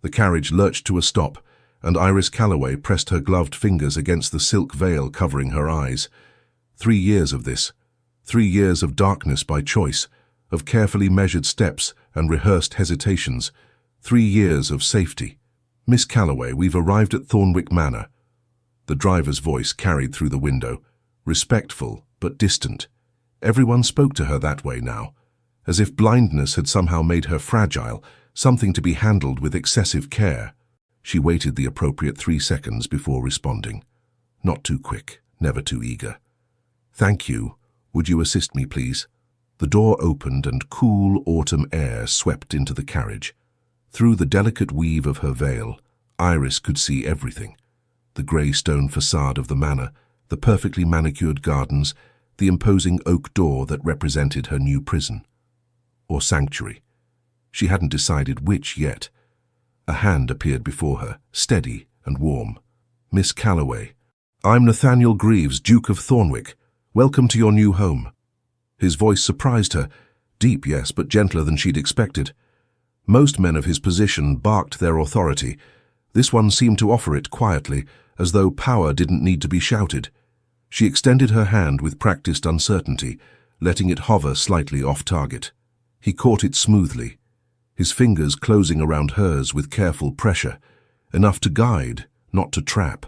The carriage lurched to a stop, and Iris Calloway pressed her gloved fingers against the silk veil covering her eyes. 3 years of this. 3 years of darkness by choice, of carefully measured steps and rehearsed hesitations. 3 years of safety. "Miss Calloway, we've arrived at Thornwick Manor." The driver's voice carried through the window, respectful but distant. Everyone spoke to her that way now, as if blindness had somehow made her fragile, something to be handled with excessive care. She waited the appropriate 3 seconds before responding. Not too quick, never too eager. "Thank you. Would you assist me, please?" The door opened and cool autumn air swept into the carriage. Through the delicate weave of her veil, Iris could see everything. The grey stone facade of the manor, the perfectly manicured gardens, the imposing oak door that represented her new prison. Or sanctuary. She hadn't decided which yet. A hand appeared before her, steady and warm. "Miss Calloway, I'm Nathaniel Greaves, Duke of Thornwick. Welcome to your new home." His voice surprised her, deep, yes, but gentler than she'd expected. Most men of his position barked their authority. This one seemed to offer it quietly, as though power didn't need to be shouted. She extended her hand with practiced uncertainty, letting it hover slightly off target. He caught it smoothly, his fingers closing around hers with careful pressure, enough to guide, not to trap.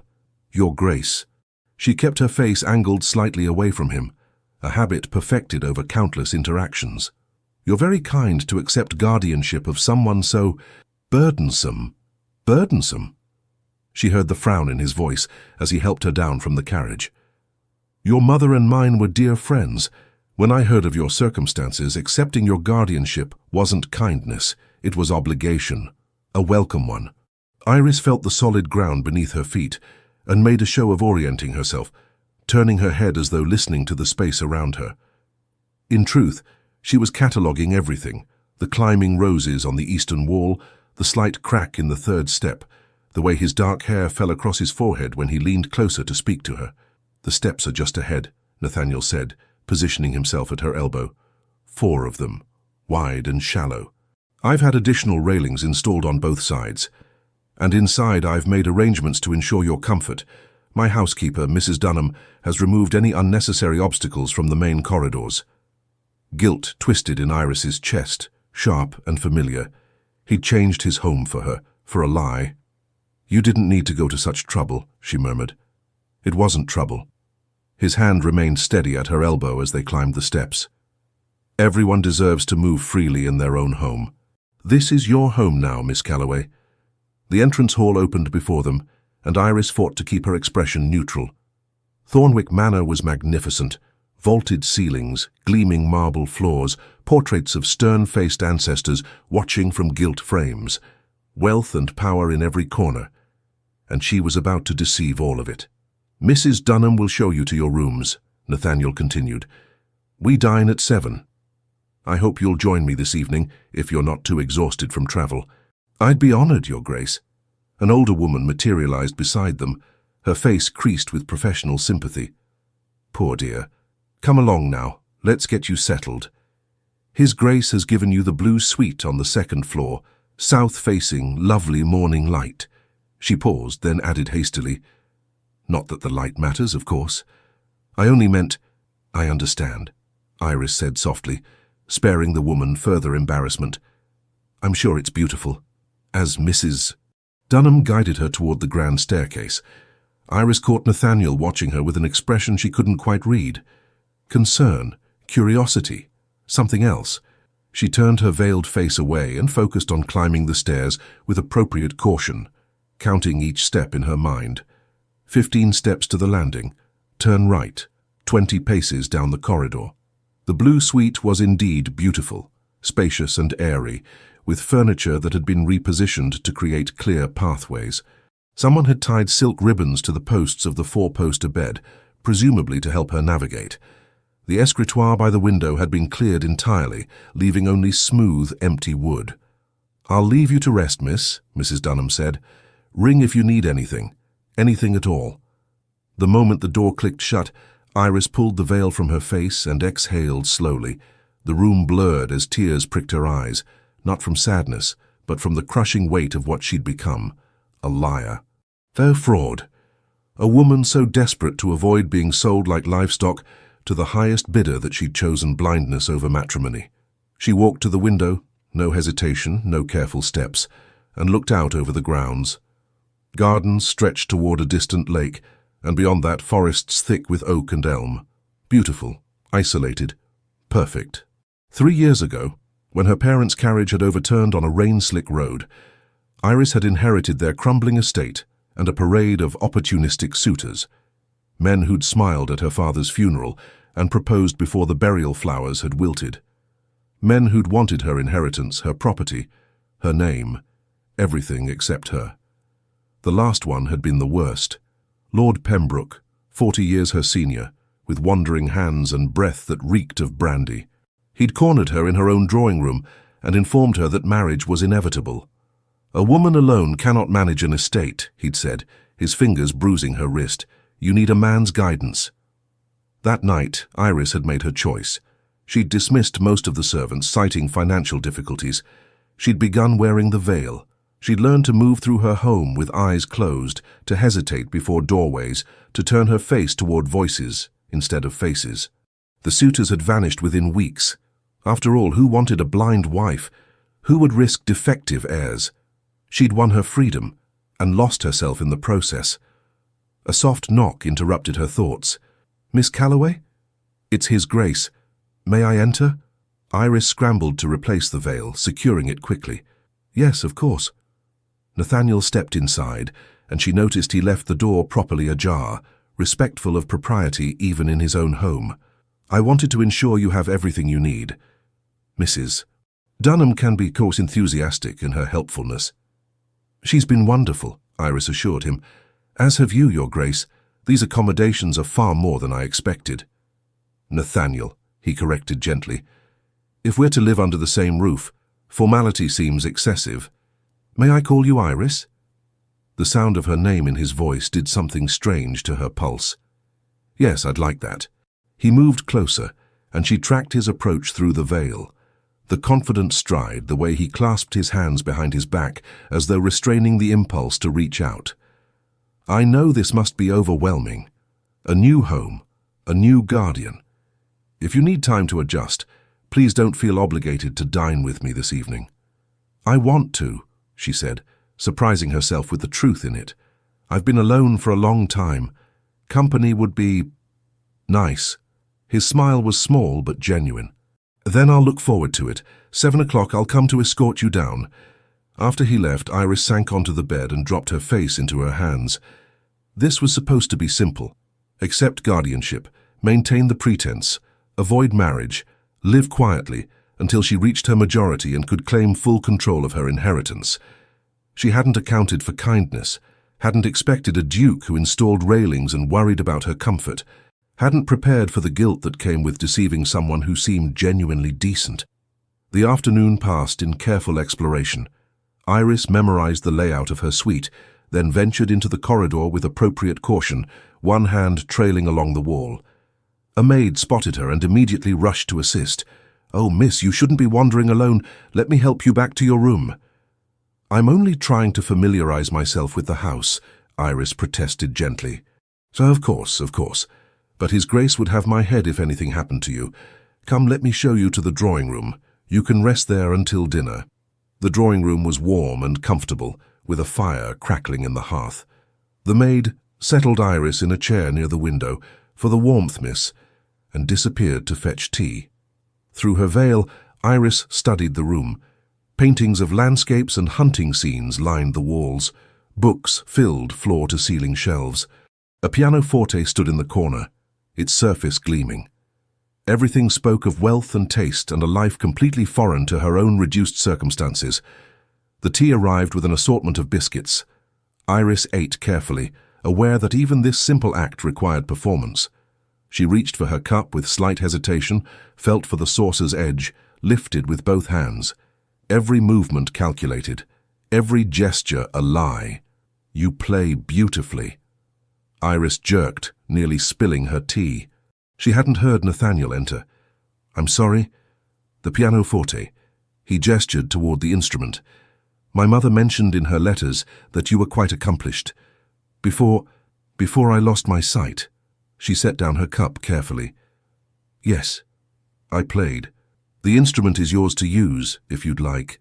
"Your Grace." She kept her face angled slightly away from him, a habit perfected over countless interactions. "You're very kind to accept guardianship of someone so burdensome." Burdensome? She heard the frown in his voice as he helped her down from the carriage. "Your mother and mine were dear friends. When I heard of your circumstances, accepting your guardianship wasn't kindness, it was obligation, a welcome one." Iris felt the solid ground beneath her feet and made a show of orienting herself, turning her head as though listening to the space around her. In truth, she was cataloguing everything: the climbing roses on the eastern wall, the slight crack in the third step, the way his dark hair fell across his forehead when he leaned closer to speak to her. "The steps are just ahead," Nathaniel said, positioning himself at her elbow. 4 of them, wide and shallow. "I've had additional railings installed on both sides. And inside I've made arrangements to ensure your comfort. My housekeeper, Mrs. Dunham, has removed any unnecessary obstacles from the main corridors." Guilt twisted in Iris's chest, sharp and familiar. He'd changed his home for her, for a lie. "You didn't need to go to such trouble," she murmured. It wasn't trouble. His hand remained steady at her elbow as they climbed the steps. "Everyone deserves to move freely in their own home. This is your home now, Miss Calloway." The entrance hall opened before them, and Iris fought to keep her expression neutral. Thornwick Manor was magnificent. Vaulted ceilings, gleaming marble floors, portraits of stern-faced ancestors watching from gilt frames. Wealth and power in every corner. And she was about to deceive all of it. "Mrs. Dunham will show you to your rooms," Nathaniel continued. "We dine at 7. I hope you'll join me this evening, if you're not too exhausted from travel." "I'd be honored, Your Grace." An older woman materialized beside them, her face creased with professional sympathy. "Poor dear. Come along now. Let's get you settled. His Grace has given you the blue suite on the 2nd floor, south-facing, lovely morning light." She paused, then added hastily, "Not that the light matters, of course. I only meant—" "I understand," Iris said softly, sparing the woman further embarrassment. "I'm sure it's beautiful. As Mrs. Dunham guided her toward the grand staircase. Iris caught Nathaniel watching her with an expression she couldn't quite read. Concern, curiosity, something else. She turned her veiled face away and focused on climbing the stairs with appropriate caution, counting each step in her mind. 15 steps to the landing. Turn right. 20 paces down the corridor. The blue suite was indeed beautiful, spacious and airy, with furniture that had been repositioned to create clear pathways. Someone had tied silk ribbons to the posts of the 4-poster bed, presumably to help her navigate. The escritoire by the window had been cleared entirely, leaving only smooth, empty wood. "I'll leave you to rest, miss," Mrs. Dunham said. "Ring if you need anything. Anything at all." The moment the door clicked shut, Iris pulled the veil from her face and exhaled slowly. The room blurred as tears pricked her eyes, not from sadness, but from the crushing weight of what she'd become, a liar. Their fraud. A woman so desperate to avoid being sold like livestock to the highest bidder that she'd chosen blindness over matrimony. She walked to the window, no hesitation, no careful steps, and looked out over the grounds. Gardens stretched toward a distant lake, and beyond that forests thick with oak and elm. Beautiful, isolated, perfect. 3 years ago, when her parents' carriage had overturned on a rain-slick road, Iris had inherited their crumbling estate and a parade of opportunistic suitors, men who'd smiled at her father's funeral and proposed before the burial flowers had wilted. Men who'd wanted her inheritance, her property, her name, everything except her. The last one had been the worst. Lord Pembroke, 40 years her senior, with wandering hands and breath that reeked of brandy. He'd cornered her in her own drawing room and informed her that marriage was inevitable. "A woman alone cannot manage an estate," he'd said, his fingers bruising her wrist. "You need a man's guidance." That night, Iris had made her choice. She'd dismissed most of the servants, citing financial difficulties. She'd begun wearing the veil. She'd learned to move through her home with eyes closed, to hesitate before doorways, to turn her face toward voices instead of faces. The suitors had vanished within weeks. After all, who wanted a blind wife? Who would risk defective heirs? She'd won her freedom and lost herself in the process. A soft knock interrupted her thoughts. "Miss Calloway?" "It's His Grace. May I enter?" Iris scrambled to replace the veil, securing it quickly. "Yes, of course." Nathaniel stepped inside, and she noticed he left the door properly ajar, respectful of propriety even in his own home. "I wanted to ensure you have everything you need, Mrs. Dunham can be, of course, enthusiastic in her helpfulness." "She's been wonderful," Iris assured him. "As have you, Your Grace. These accommodations are far more than I expected." "Nathaniel," he corrected gently. "If we're to live under the same roof, formality seems excessive. May I call you Iris?" The sound of her name in his voice did something strange to her pulse. "Yes, I'd like that." He moved closer, and she tracked his approach through the veil. The confident stride, the way he clasped his hands behind his back, as though restraining the impulse to reach out. "I know this must be overwhelming. A new home, a new guardian. If you need time to adjust, please don't feel obligated to dine with me this evening." "I want to," she said, surprising herself with the truth in it. "I've been alone for a long time. Company would be nice." His smile was small but genuine. "Then I'll look forward to it. 7 o'clock, I'll come to escort you down." After he left, Iris sank onto the bed and dropped her face into her hands. This was supposed to be simple. Accept guardianship, maintain the pretense, avoid marriage, live quietly until she reached her majority and could claim full control of her inheritance. She hadn't accounted for kindness, hadn't expected a duke who installed railings and worried about her comfort, hadn't prepared for the guilt that came with deceiving someone who seemed genuinely decent. The afternoon passed in careful exploration. Iris memorized the layout of her suite, then ventured into the corridor with appropriate caution, one hand trailing along the wall. A maid spotted her and immediately rushed to assist. "Oh, miss, you shouldn't be wandering alone. Let me help you back to your room." "I'm only trying to familiarize myself with the house," Iris protested gently. "So, of course. But His Grace would have my head if anything happened to you. Come, let me show you to the drawing room. You can rest there until dinner." The drawing room was warm and comfortable, with a fire crackling in the hearth. The maid settled Iris in a chair near the window, "For the warmth, miss," and disappeared to fetch tea. Through her veil, Iris studied the room. Paintings of landscapes and hunting scenes lined the walls. Books filled floor-to-ceiling shelves. A pianoforte stood in the corner, its surface gleaming. Everything spoke of wealth and taste and a life completely foreign to her own reduced circumstances. The tea arrived with an assortment of biscuits. Iris ate carefully, aware that even this simple act required performance. She reached for her cup with slight hesitation, felt for the saucer's edge, lifted with both hands. Every movement calculated, every gesture a lie. "You play beautifully." Iris jerked, nearly spilling her tea. She hadn't heard Nathaniel enter. "I'm sorry." "The pianoforte." He gestured toward the instrument. My mother mentioned in her letters that you were quite accomplished. Before I lost my sight." She set down her cup carefully. "Yes, I played. The instrument is yours to use, if you'd like.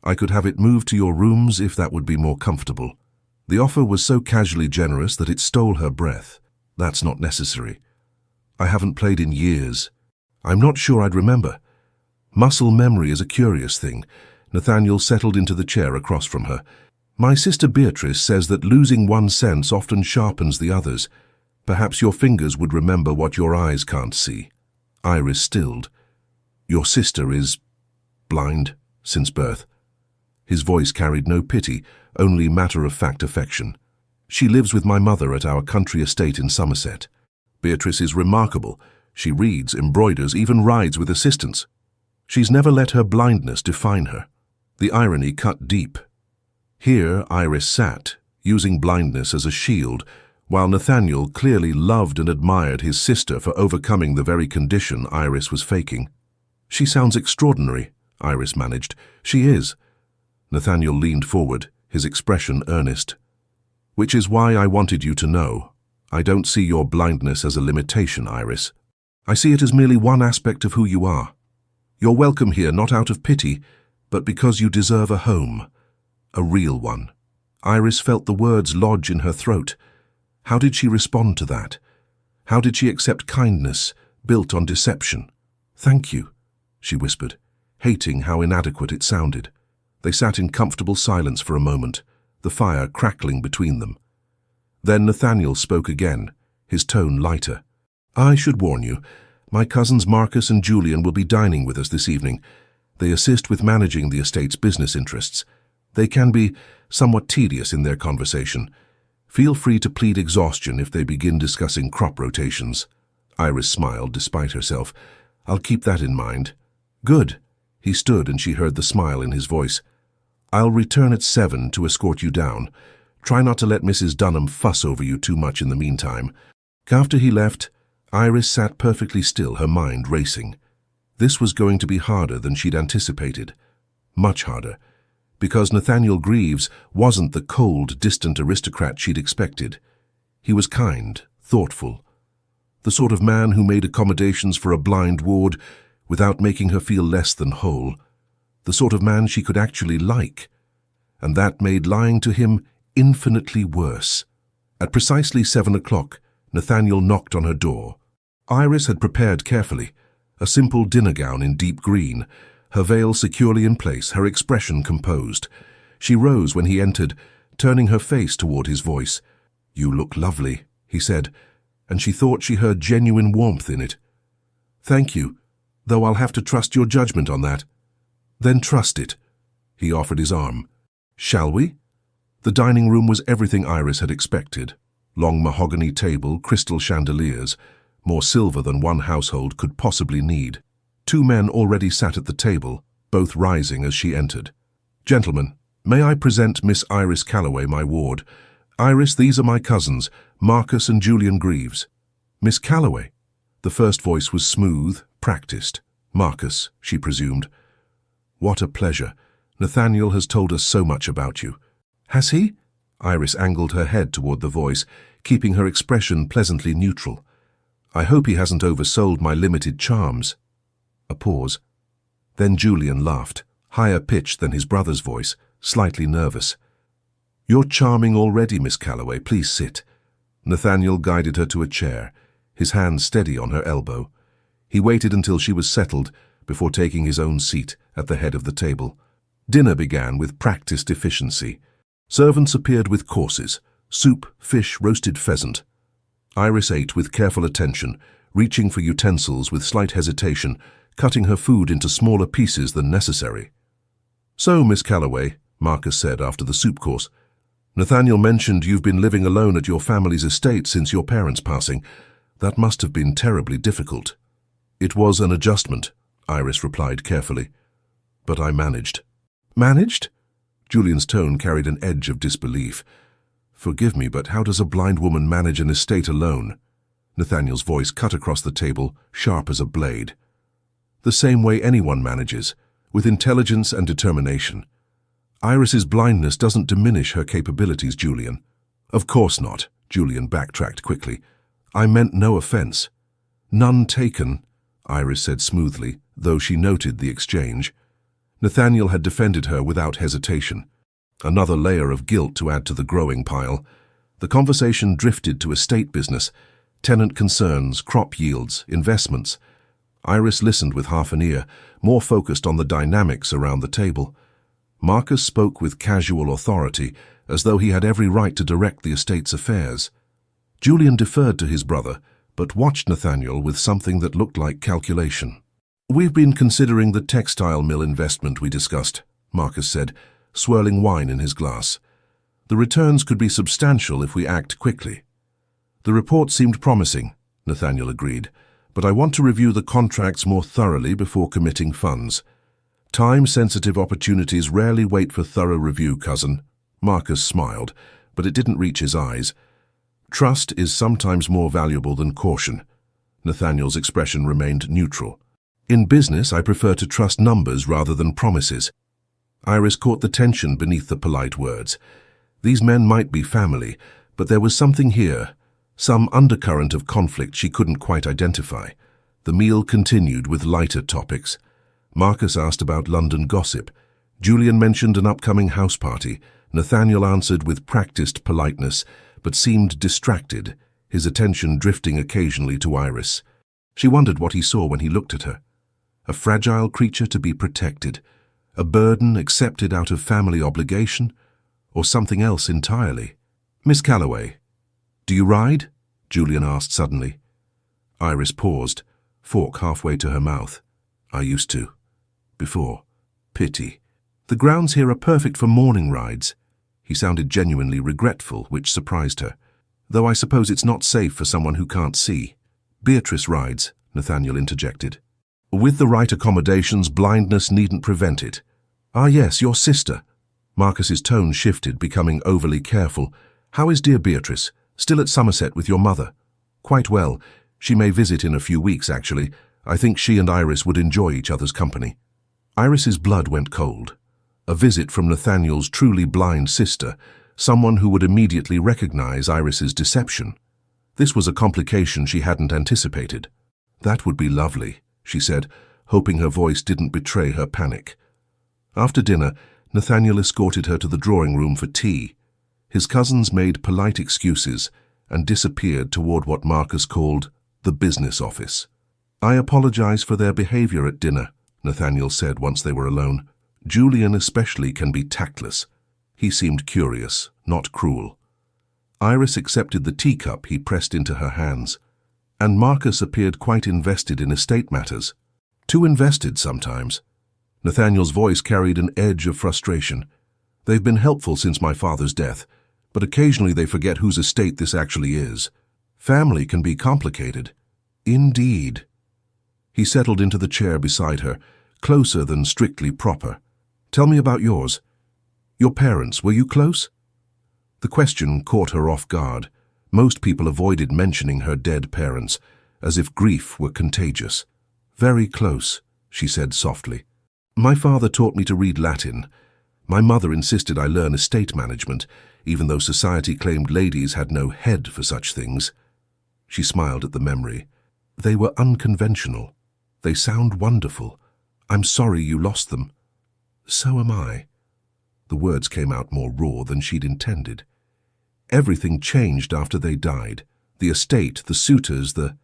I could have it moved to your rooms if that would be more comfortable." The offer was so casually generous that it stole her breath. "That's not necessary. I haven't played in years. I'm not sure I'd remember." Muscle memory is a curious thing. Nathaniel settled into the chair across from her. "My sister Beatrice says that losing one sense often sharpens the others. Perhaps your fingers would remember what your eyes can't see." Iris stilled. "Your sister is blind since birth." His voice carried no pity, only matter-of-fact affection. "She lives with my mother at our country estate in Somerset. Beatrice is remarkable. She reads, embroiders, even rides with assistants. She's never let her blindness define her." The irony cut deep. Here Iris sat, using blindness as a shield, while Nathaniel clearly loved and admired his sister for overcoming the very condition Iris was faking. "She sounds extraordinary," Iris managed. "She is." Nathaniel leaned forward, his expression earnest. "Which is why I wanted you to know. I don't see your blindness as a limitation, Iris. I see it as merely one aspect of who you are. You're welcome here not out of pity, but because you deserve a home, a real one." Iris felt the words lodge in her throat. How did she respond to that? How did she accept kindness built on deception? "Thank you," she whispered, hating how inadequate it sounded. They sat in comfortable silence for a moment, the fire crackling between them. Then Nathaniel spoke again, his tone lighter. "I should warn you, my cousins Marcus and Julian will be dining with us this evening. They assist with managing the estate's business interests. They can be somewhat tedious in their conversation. Feel free to plead exhaustion if they begin discussing crop rotations." Iris smiled despite herself. "I'll keep that in mind." "Good." He stood and she heard the smile in his voice. "I'll return at 7 to escort you down. Try not to let Mrs. Dunham fuss over you too much in the meantime." After he left, Iris sat perfectly still, her mind racing. This was going to be harder than she'd anticipated. Much harder. Because Nathaniel Greaves wasn't the cold, distant aristocrat she'd expected. He was kind, thoughtful. The sort of man who made accommodations for a blind ward without making her feel less than whole. The sort of man she could actually like. And that made lying to him infinitely worse. At precisely 7 o'clock, Nathaniel knocked on her door. Iris had prepared carefully. A simple dinner gown in deep green, her veil securely in place, her expression composed. She rose when he entered, turning her face toward his voice. "You look lovely," he said, and she thought she heard genuine warmth in it. "Thank you, though I'll have to trust your judgment on that." "Then trust it." He offered his arm. "Shall we?" The dining room was everything Iris had expected. Long mahogany table, crystal chandeliers, more silver than one household could possibly need. 2 men already sat at the table, both rising as she entered. "Gentlemen, may I present Miss Iris Calloway, my ward? Iris, these are my cousins, Marcus and Julian Greaves." "Miss Calloway?" The first voice was smooth, practiced. "Marcus," she presumed. "What a pleasure. Nathaniel has told us so much about you." "Has he?" Iris angled her head toward the voice, keeping her expression pleasantly neutral. "I hope he hasn't oversold my limited charms." A pause. Then Julian laughed, higher pitched than his brother's voice, slightly nervous. "You're charming already, Miss Calloway. Please sit." Nathaniel guided her to a chair, his hand steady on her elbow. He waited until she was settled before taking his own seat at the head of the table. Dinner began with practiced efficiency. Servants appeared with courses: soup, fish, roasted pheasant. Iris ate with careful attention, reaching for utensils with slight hesitation, cutting her food into smaller pieces than necessary. "So, Miss Calloway," Marcus said after the soup course, "Nathaniel mentioned you've been living alone at your family's estate since your parents' passing. That must have been terribly difficult." "It was an adjustment," Iris replied carefully. "But I managed." "Managed?" Julian's tone carried an edge of disbelief. "Forgive me, but how does a blind woman manage an estate alone?" Nathaniel's voice cut across the table, sharp as a blade. "The same way anyone manages, with intelligence and determination." Iris's blindness doesn't diminish her capabilities, Julian. Of course not, Julian backtracked quickly. I meant no offense. None taken, Iris said smoothly, though she noted the exchange. Nathaniel had defended her without hesitation. Another layer of guilt to add to the growing pile. The conversation drifted to estate business, tenant concerns, crop yields, investments. Iris listened with half an ear, more focused on the dynamics around the table. Marcus spoke with casual authority, as though he had every right to direct the estate's affairs. Julian deferred to his brother, but watched Nathaniel with something that looked like calculation. We've been considering the textile mill investment we discussed, Marcus said, swirling wine in his glass. The returns could be substantial if we act quickly. The report seemed promising, Nathaniel agreed, but I want to review the contracts more thoroughly before committing funds. Time-sensitive opportunities rarely wait for thorough review, cousin. Marcus smiled, but it didn't reach his eyes. Trust is sometimes more valuable than caution. Nathaniel's expression remained neutral. In business, I prefer to trust numbers rather than promises. Iris caught the tension beneath the polite words. These men might be family, but there was something here, some undercurrent of conflict she couldn't quite identify. The meal continued with lighter topics. Marcus asked about London gossip. Julian mentioned an upcoming house party. Nathaniel answered with practiced politeness, but seemed distracted, his attention drifting occasionally to Iris. She wondered what he saw when he looked at her. A fragile creature to be protected, a burden accepted out of family obligation, or something else entirely. Miss Calloway, do you ride? Julian asked suddenly. Iris paused, fork halfway to her mouth. I used to. Before. Pity. The grounds here are perfect for morning rides. He sounded genuinely regretful, which surprised her. Though I suppose it's not safe for someone who can't see. Beatrice rides, Nathaniel interjected. With the right accommodations, blindness needn't prevent it. Ah yes, your sister. Marcus's tone shifted, becoming overly careful. How is dear Beatrice? Still at Somerset with your mother? Quite well. She may visit in a few weeks, actually. I think she and Iris would enjoy each other's company. Iris's blood went cold. A visit from Nathaniel's truly blind sister, someone who would immediately recognize Iris's deception. This was a complication she hadn't anticipated. That would be lovely, she said, hoping her voice didn't betray her panic. After dinner, Nathaniel escorted her to the drawing room for tea. His cousins made polite excuses and disappeared toward what Marcus called the business office. I apologize for their behavior at dinner, Nathaniel said once they were alone. Julian especially can be tactless. He seemed curious, not cruel. Iris accepted the teacup he pressed into her hands, and Marcus appeared quite invested in estate matters. Too invested sometimes. Nathaniel's voice carried an edge of frustration. They've been helpful since my father's death, but occasionally they forget whose estate this actually is. Family can be complicated. Indeed. He settled into the chair beside her, closer than strictly proper. Tell me about yours. Your parents, were you close? The question caught her off guard. Most people avoided mentioning her dead parents, as if grief were contagious. Very close, she said softly. My father taught me to read Latin. My mother insisted I learn estate management, even though society claimed ladies had no head for such things. She smiled at the memory. They were unconventional. They sound wonderful. I'm sorry you lost them. So am I. The words came out more raw than she'd intended. Everything changed after they died. The estate, the suitors, the...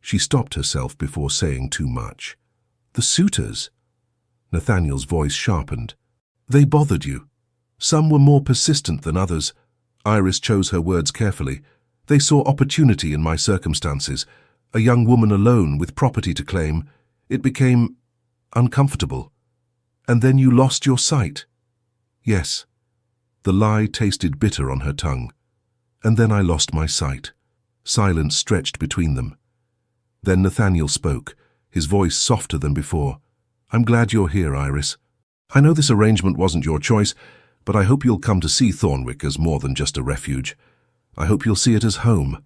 She stopped herself before saying too much. The suitors? Nathaniel's voice sharpened. They bothered you. Some were more persistent than others. Iris chose her words carefully. They saw opportunity in my circumstances. A young woman alone with property to claim. It became uncomfortable. And then you lost your sight. Yes. The lie tasted bitter on her tongue. And then I lost my sight. Silence stretched between them. Then Nathaniel spoke, his voice softer than before. I'm glad you're here, Iris. I know this arrangement wasn't your choice, but I hope you'll come to see Thornwick as more than just a refuge. I hope you'll see it as home.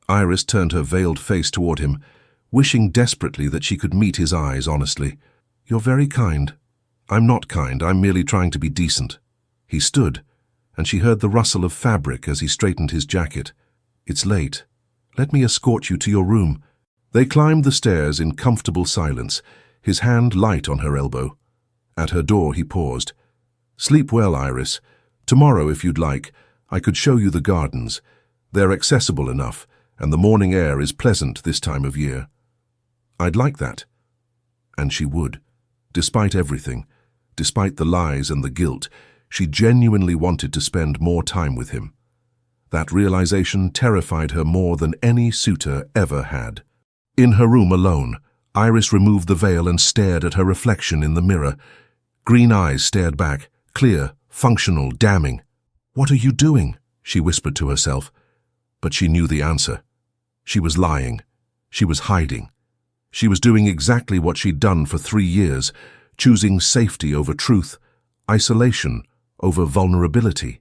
Iris turned her veiled face toward him, wishing desperately that she could meet his eyes honestly. You're very kind. I'm not kind, I'm merely trying to be decent. He stood, and she heard the rustle of fabric as he straightened his jacket. "It's late. Let me escort you to your room." They climbed the stairs in comfortable silence, his hand light on her elbow. At her door he paused. "Sleep well, Iris. Tomorrow, if you'd like, I could show you the gardens. They're accessible enough, and the morning air is pleasant this time of year." "I'd like that." And she would. Despite everything, despite the lies and the guilt, she genuinely wanted to spend more time with him. That realization terrified her more than any suitor ever had. In her room alone, Iris removed the veil and stared at her reflection in the mirror. Green eyes stared back, clear, functional, damning. "What are you doing?" she whispered to herself. But she knew the answer. She was lying. She was hiding. She was doing exactly what she'd done for 3 years, choosing safety over truth, isolation over vulnerability.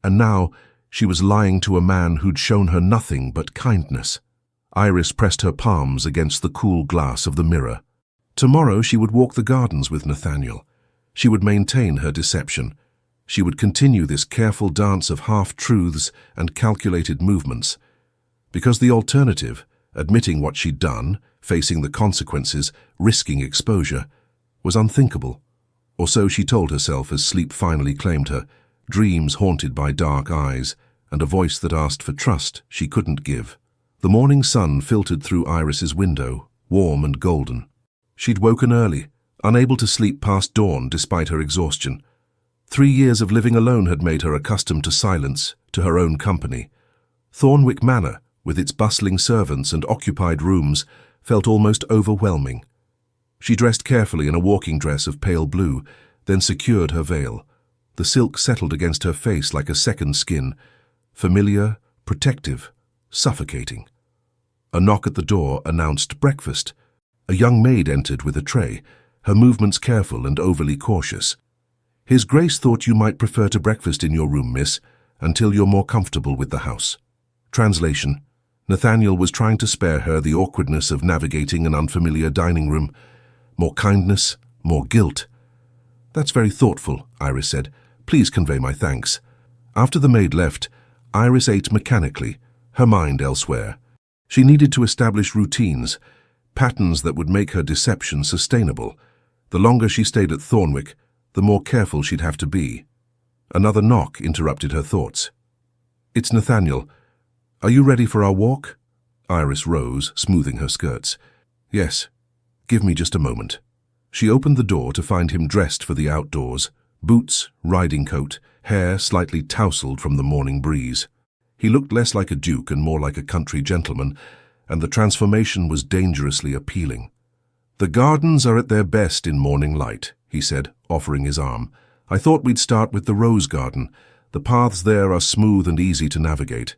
And now she was lying to a man who'd shown her nothing but kindness. Iris pressed her palms against the cool glass of the mirror. Tomorrow she would walk the gardens with Nathaniel. She would maintain her deception. She would continue this careful dance of half-truths and calculated movements. Because the alternative, admitting what she'd done, facing the consequences, risking exposure, was unthinkable. Or so she told herself as sleep finally claimed her, dreams haunted by dark eyes, and a voice that asked for trust she couldn't give. The morning sun filtered through Iris's window, warm and golden. She'd woken early, unable to sleep past dawn despite her exhaustion. 3 years of living alone had made her accustomed to silence, to her own company. Thornwick Manor, with its bustling servants and occupied rooms, felt almost overwhelming. She dressed carefully in a walking dress of pale blue, then secured her veil. The silk settled against her face like a second skin, familiar, protective, suffocating. A knock at the door announced breakfast. A young maid entered with a tray, her movements careful and overly cautious. "His Grace thought you might prefer to breakfast in your room, miss, until you're more comfortable with the house." Translation: Nathaniel was trying to spare her the awkwardness of navigating an unfamiliar dining room. More kindness, more guilt. "That's very thoughtful," Iris said. "Please convey my thanks." After the maid left, Iris ate mechanically, her mind elsewhere. She needed to establish routines, patterns that would make her deception sustainable. The longer she stayed at Thornwick, the more careful she'd have to be. Another knock interrupted her thoughts. "It's Nathaniel. Are you ready for our walk?" Iris rose, smoothing her skirts. "Yes. Give me just a moment." She opened the door to find him dressed for the outdoors, boots, riding coat, hair slightly tousled from the morning breeze. He looked less like a duke and more like a country gentleman, and the transformation was dangerously appealing. "The gardens are at their best in morning light," he said, offering his arm. "I thought we'd start with the rose garden. The paths there are smooth and easy to navigate."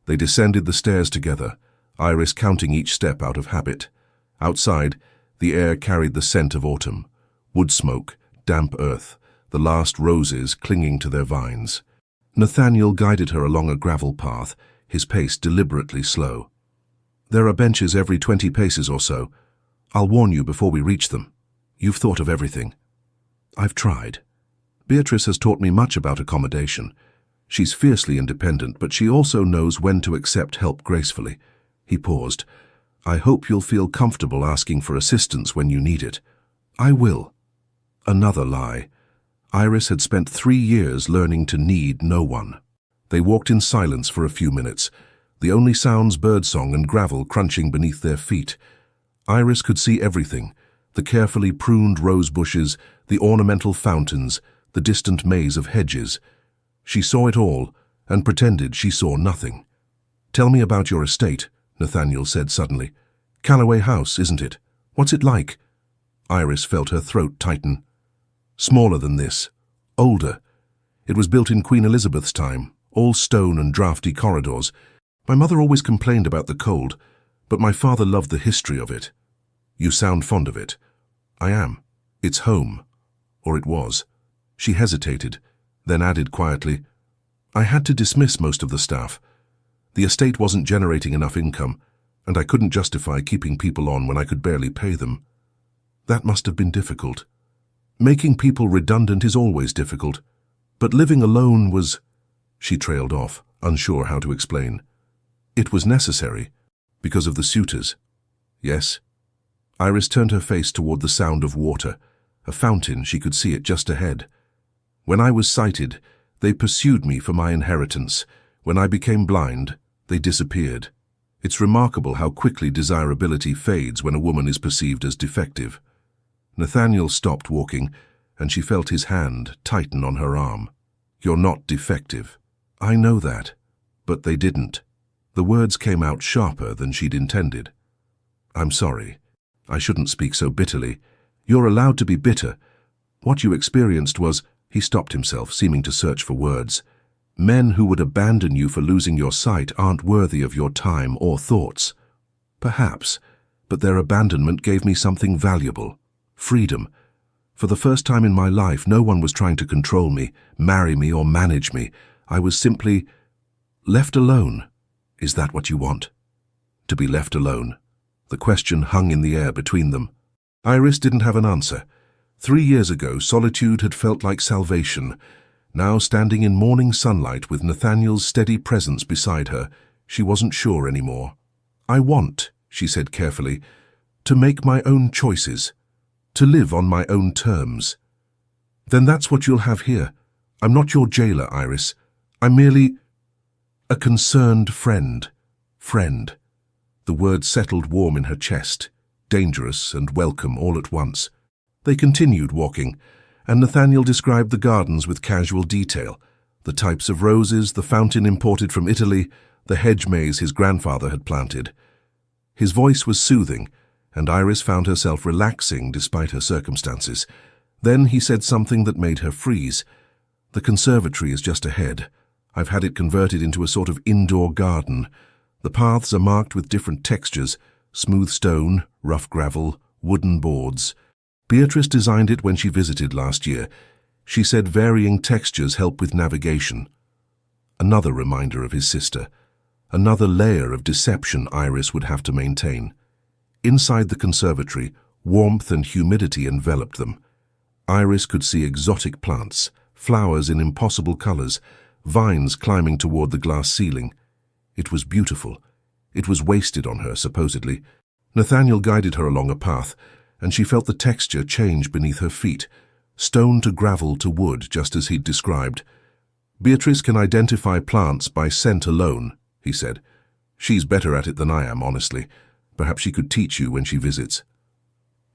They descended the stairs together, Iris counting each step out of habit. Outside, the air carried the scent of autumn, wood smoke, damp earth, the last roses clinging to their vines. Nathaniel guided her along a gravel path, his pace deliberately slow. "There are benches every 20 paces or so. I'll warn you before we reach them. You've thought of everything." "I've tried. Beatrice has taught me much about accommodation. She's fiercely independent, but she also knows when to accept help gracefully." He paused. "I hope you'll feel comfortable asking for assistance when you need it." "I will." Another lie. Iris had spent 3 years learning to need no one. They walked in silence for a few minutes, the only sounds birdsong and gravel crunching beneath their feet. Iris could see everything, the carefully pruned rose bushes, the ornamental fountains, the distant maze of hedges. She saw it all, and pretended she saw nothing. "Tell me about your estate," Nathaniel said suddenly. "Calloway House, isn't it? What's it like?" Iris felt her throat tighten. "Smaller than this. Older. It was built in Queen Elizabeth's time, all stone and drafty corridors. My mother always complained about the cold, but my father loved the history of it." "You sound fond of it." "I am. It's home. Or it was." She hesitated, then added quietly, "I had to dismiss most of the staff. The estate wasn't generating enough income, and I couldn't justify keeping people on when I could barely pay them." "That must have been difficult." "Making people redundant is always difficult. But living alone was... She trailed off, unsure how to explain. It was necessary, because of the suitors. Yes. Iris turned her face toward the sound of water. A fountain, she could see it just ahead. When I was sighted, they pursued me for my inheritance. When I became blind, they disappeared. It's remarkable how quickly desirability fades when a woman is perceived as defective. Nathaniel stopped walking, and she felt his hand tighten on her arm. You're not defective. I know that. But they didn't. The words came out sharper than she'd intended. I'm sorry. I shouldn't speak so bitterly. You're allowed to be bitter. What you experienced was... He stopped himself, seeming to search for words. Men who would abandon you for losing your sight aren't worthy of your time or thoughts. Perhaps, but their abandonment gave me something valuable. Freedom. For the first time in my life, no one was trying to control me, marry me, or manage me. I was simply left alone. Is that what you want? To be left alone. The question hung in the air between them. Iris didn't have an answer. 3 years ago, solitude had felt like salvation. Now, standing in morning sunlight with Nathaniel's steady presence beside her, she wasn't sure anymore. I want, she said carefully, to make my own choices, to live on my own terms. Then that's what you'll have here. I'm not your jailer, Iris. I'm merely a concerned friend. Friend. The word settled warm in her chest, dangerous and welcome all at once. They continued walking, and Nathaniel described the gardens with casual detail, the types of roses, the fountain imported from Italy, the hedge maze his grandfather had planted. His voice was soothing, and Iris found herself relaxing despite her circumstances. Then he said something that made her freeze. The conservatory is just ahead. I've had it converted into a sort of indoor garden. The paths are marked with different textures, smooth stone, rough gravel, wooden boards. Beatrice designed it when she visited last year. She said varying textures help with navigation. Another reminder of his sister. Another layer of deception Iris would have to maintain. Inside the conservatory, warmth and humidity enveloped them. Iris could see exotic plants, flowers in impossible colors, vines climbing toward the glass ceiling. It was beautiful. It was wasted on her, supposedly. Nathaniel guided her along a path, and she felt the texture change beneath her feet, stone to gravel to wood, just as he'd described. Beatrice can identify plants by scent alone, he said. She's better at it than I am, honestly. Perhaps she could teach you when she visits.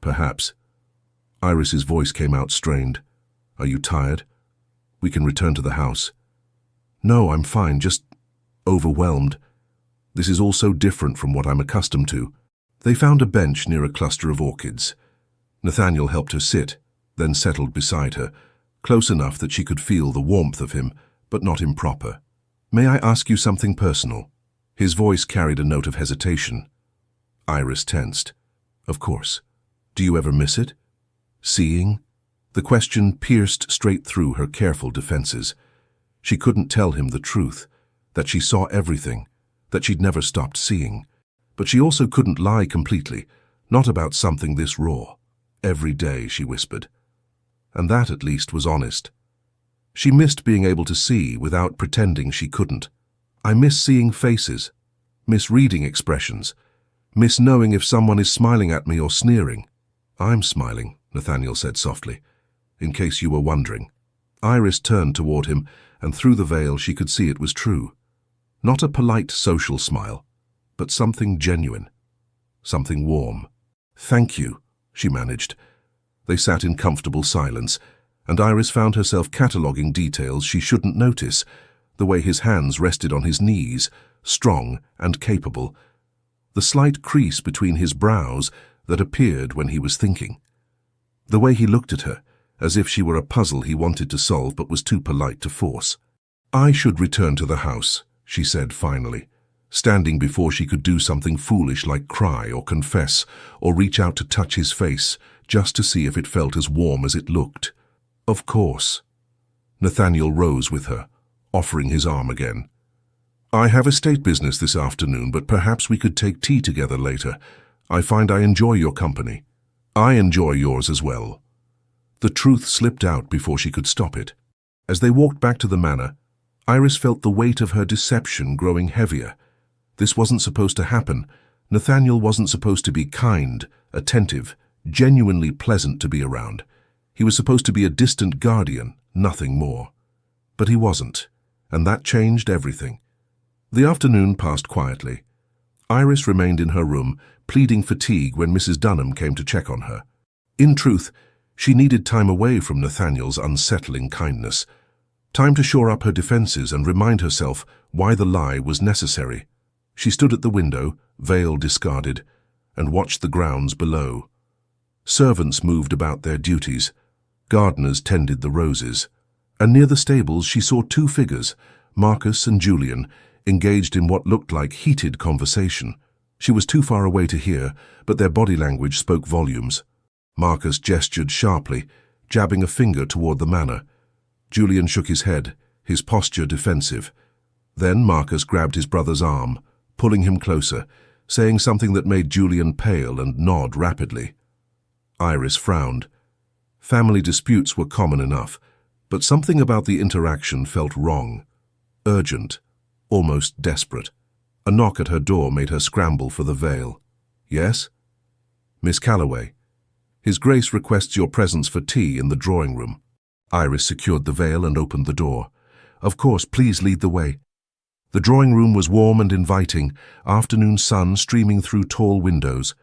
Perhaps. Iris's voice came out strained. Are you tired? We can return to the house. No, I'm fine, just overwhelmed. This is all so different from what I'm accustomed to. They found a bench near a cluster of orchids. Nathaniel helped her sit, then settled beside her, close enough that she could feel the warmth of him, but not improper. May I ask you something personal? His voice carried a note of hesitation. Iris tensed. Of course. Do you ever miss it? Seeing? The question pierced straight through her careful defenses. She couldn't tell him the truth, that she saw everything, that she'd never stopped seeing. But she also couldn't lie completely, not about something this raw. Every day, she whispered. And that, at least, was honest. She missed being able to see without pretending she couldn't. I miss seeing faces, miss reading expressions, miss knowing if someone is smiling at me or sneering. I'm smiling, Nathaniel said softly, in case you were wondering. Iris turned toward him, and through the veil she could see it was true. Not a polite social smile, but something genuine, something warm. Thank you, she managed. They sat in comfortable silence, and Iris found herself cataloguing details she shouldn't notice, the way his hands rested on his knees, strong and capable, the slight crease between his brows that appeared when he was thinking, the way he looked at her, as if she were a puzzle he wanted to solve but was too polite to force. I should return to the house, she said finally, standing before she could do something foolish like cry or confess or reach out to touch his face just to see if it felt as warm as it looked. Of course. Nathaniel rose with her, offering his arm again. I have estate business this afternoon, but perhaps we could take tea together later. I find I enjoy your company. I enjoy yours as well. The truth slipped out before she could stop it. As they walked back to the manor, Iris felt the weight of her deception growing heavier. This wasn't supposed to happen. Nathaniel wasn't supposed to be kind, attentive, genuinely pleasant to be around. He was supposed to be a distant guardian, nothing more. But he wasn't, and that changed everything. The afternoon passed quietly. Iris remained in her room, pleading fatigue when Mrs. Dunham came to check on her. In truth, she needed time away from Nathaniel's unsettling kindness. Time to shore up her defenses and remind herself why the lie was necessary. She stood at the window, veil discarded, and watched the grounds below. Servants moved about their duties. Gardeners tended the roses. And near the stables she saw two figures, Marcus and Julian, engaged in what looked like heated conversation. She was too far away to hear, but their body language spoke volumes. Marcus gestured sharply, jabbing a finger toward the manor. Julian shook his head, his posture defensive. Then Marcus grabbed his brother's arm, pulling him closer, saying something that made Julian pale and nod rapidly. Iris frowned. Family disputes were common enough, but something about the interaction felt wrong, urgent, almost desperate. A knock at her door made her scramble for the veil. Yes? Miss Calloway. His Grace requests your presence for tea in the drawing room. Iris secured the veil and opened the door. Of course, please lead the way. The drawing room was warm and inviting, afternoon sun streaming through tall windows.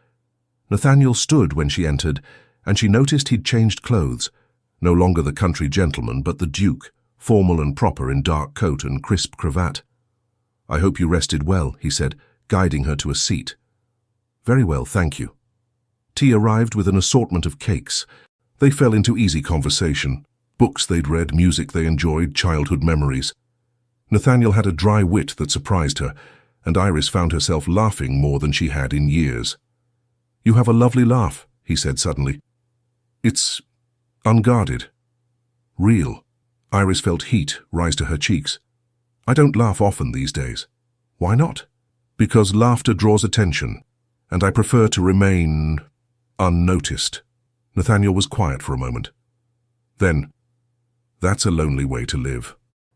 Nathaniel stood when she entered, and she noticed he'd changed clothes. No longer the country gentleman, but the Duke, formal and proper in dark coat and crisp cravat. I hope you rested well, he said, guiding her to a seat. Very well, thank you. Tea arrived with an assortment of cakes. They fell into easy conversation. Books they'd read, music they enjoyed, childhood memories. Nathaniel had a dry wit that surprised her, and Iris found herself laughing more than she had in years. You have a lovely laugh, he said suddenly. It's unguarded. Real. Iris felt heat rise to her cheeks. I don't laugh often these days. Why not? Because laughter draws attention, and I prefer to remain unnoticed. Nathaniel was quiet for a moment. Then, that's a lonely way to live.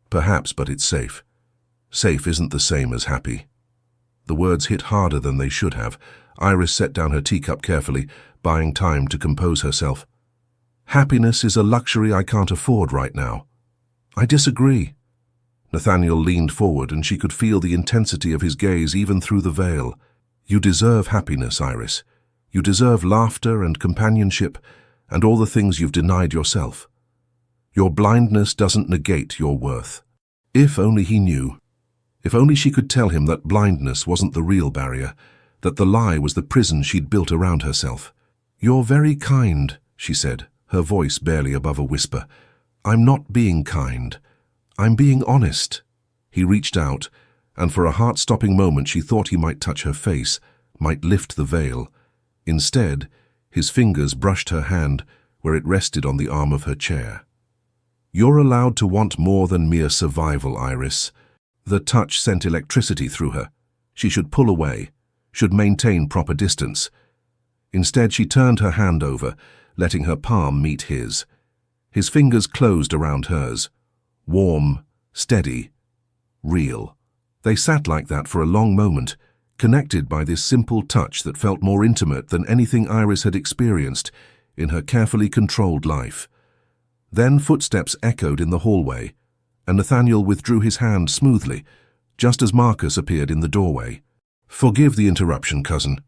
Perhaps, but it's safe. Safe isn't the same as happy. The words hit harder than they should have. Iris set down her teacup carefully, buying time to compose herself. Happiness is a luxury I can't afford right now. I disagree. Nathaniel leaned forward, and she could feel the intensity of his gaze even through the veil. You deserve happiness, Iris. You deserve laughter and companionship and all the things you've denied yourself. Your blindness doesn't negate your worth. If only he knew. If only she could tell him that blindness wasn't the real barrier, that the lie was the prison she'd built around herself. You're very kind, she said, her voice barely above a whisper. I'm not being kind. I'm being honest. He reached out, and for a heart-stopping moment she thought he might touch her face, might lift the veil. Instead, his fingers brushed her hand where it rested on the arm of her chair. You're allowed to want more than mere survival, Iris. The touch sent electricity through her. She should pull away, should maintain proper distance. Instead, she turned her hand over, letting her palm meet his. His fingers closed around hers. Warm, steady, real. They sat like that for a long moment, connected by this simple touch that felt more intimate than anything Iris had experienced in her carefully controlled life. Then footsteps echoed in the hallway, and Nathaniel withdrew his hand smoothly, just as Marcus appeared in the doorway. Forgive the interruption, cousin.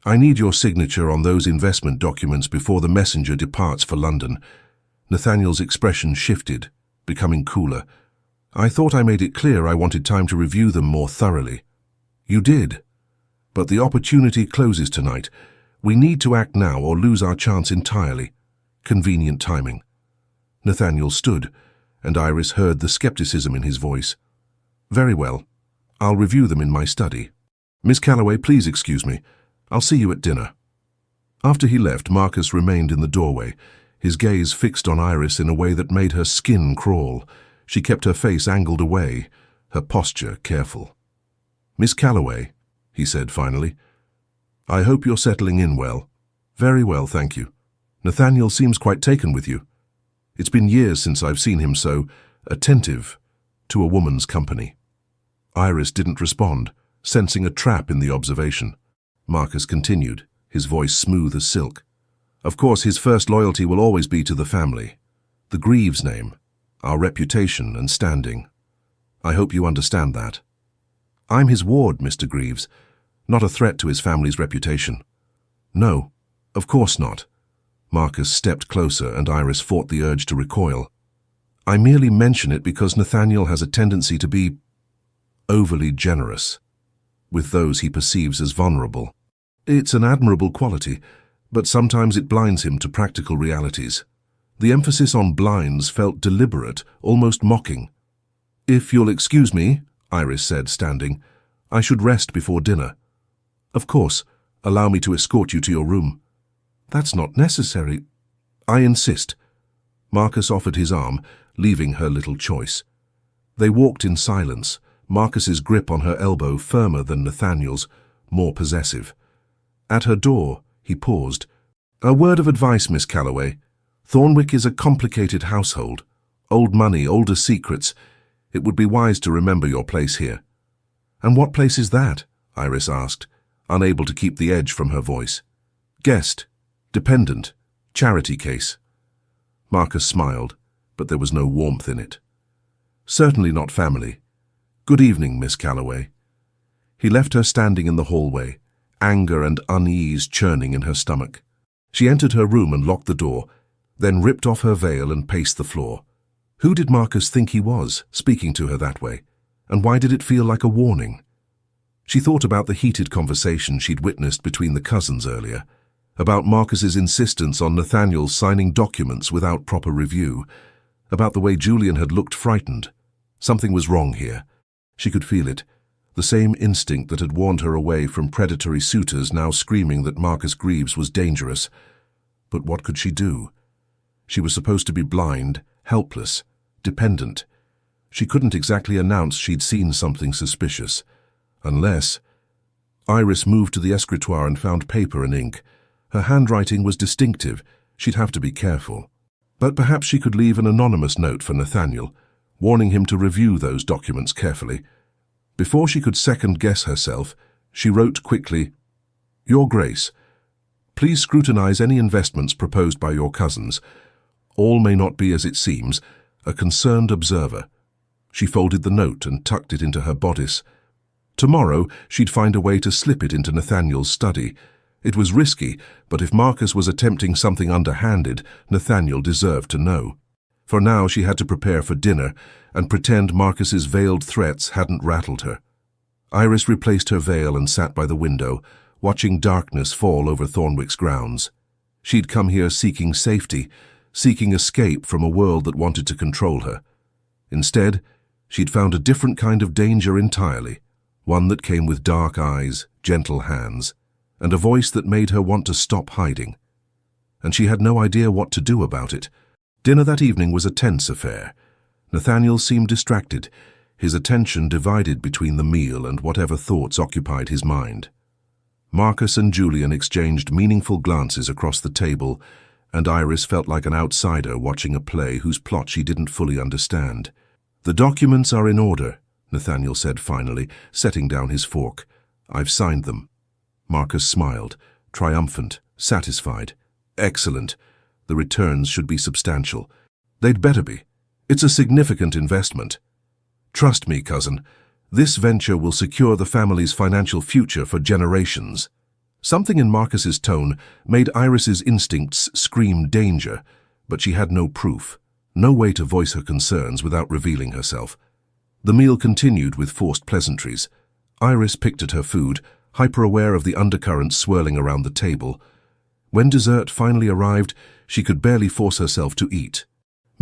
I need your signature on those investment documents before the messenger departs for London. Nathaniel's expression shifted, becoming cooler. I thought I made it clear I wanted time to review them more thoroughly. You did. But the opportunity closes tonight. We need to act now or lose our chance entirely. Convenient timing. Nathaniel stood, and Iris heard the skepticism in his voice. Very well. I'll review them in my study. Miss Calloway, please excuse me. I'll see you at dinner. After he left, Marcus remained in the doorway, his gaze fixed on Iris in a way that made her skin crawl. She kept her face angled away, her posture careful. Miss Calloway, he said finally, I hope you're settling in well. Very well, thank you. Nathaniel seems quite taken with you. It's been years since I've seen him so attentive to a woman's company. Iris didn't respond, sensing a trap in the observation. Marcus continued, his voice smooth as silk. Of course, his first loyalty will always be to the family. The Greaves name, our reputation and standing. I hope you understand that. I'm his ward, Mr. Greaves, not a threat to his family's reputation. No, of course not. Marcus stepped closer and Iris fought the urge to recoil. I merely mention it because Nathaniel has a tendency to be overly generous with those he perceives as vulnerable. It's an admirable quality, but sometimes it blinds him to practical realities. The emphasis on blinds felt deliberate, almost mocking. If you'll excuse me, Iris said, standing, I should rest before dinner. Of course, allow me to escort you to your room. That's not necessary. I insist. Marcus offered his arm, leaving her little choice. They walked in silence, Marcus's grip on her elbow firmer than Nathaniel's, more possessive. At her door, he paused. A word of advice, Miss Calloway. Thornwick is a complicated household. Old money, older secrets. It would be wise to remember your place here. And what place is that? Iris asked, unable to keep the edge from her voice. Guest, dependent, charity case. Marcus smiled, but there was no warmth in it. Certainly not family. Good evening, Miss Calloway. He left her standing in the hallway, anger and unease churning in her stomach. She entered her room and locked the door, then ripped off her veil and paced the floor. Who did Marcus think he was, speaking to her that way? And why did it feel like a warning? She thought about the heated conversation she'd witnessed between the cousins earlier, about Marcus's insistence on Nathaniel signing documents without proper review, about the way Julian had looked frightened. Something was wrong here. She could feel it, the same instinct that had warned her away from predatory suitors now screaming that Marcus Greaves was dangerous. But what could she do? She was supposed to be blind, helpless, dependent. She couldn't exactly announce she'd seen something suspicious. Unless... Iris moved to the escritoire and found paper and ink. Her handwriting was distinctive. She'd have to be careful. But perhaps she could leave an anonymous note for Nathaniel, warning him to review those documents carefully. Before she could second-guess herself, she wrote quickly, Your Grace, please scrutinize any investments proposed by your cousins. All may not be as it seems. A concerned observer. She folded the note and tucked it into her bodice. Tomorrow, she'd find a way to slip it into Nathaniel's study. It was risky, but if Marcus was attempting something underhanded, Nathaniel deserved to know. For now, she had to prepare for dinner and pretend Marcus's veiled threats hadn't rattled her. Iris replaced her veil and sat by the window, watching darkness fall over Thornwick's grounds. She'd come here seeking safety, seeking escape from a world that wanted to control her. Instead, she'd found a different kind of danger entirely, one that came with dark eyes, gentle hands, and a voice that made her want to stop hiding. And she had no idea what to do about it. Dinner that evening was a tense affair. Nathaniel seemed distracted, his attention divided between the meal and whatever thoughts occupied his mind. Marcus and Julian exchanged meaningful glances across the table, and Iris felt like an outsider watching a play whose plot she didn't fully understand. The documents are in order, Nathaniel said finally, setting down his fork. I've signed them. Marcus smiled, triumphant, satisfied. Excellent. The returns should be substantial. They'd better be. It's a significant investment. Trust me, cousin. This venture will secure the family's financial future for generations. Something in Marcus's tone made Iris's instincts scream danger, but she had no proof, no way to voice her concerns without revealing herself. The meal continued with forced pleasantries. Iris picked at her food, hyper-aware of the undercurrents swirling around the table. When dessert finally arrived, she could barely force herself to eat.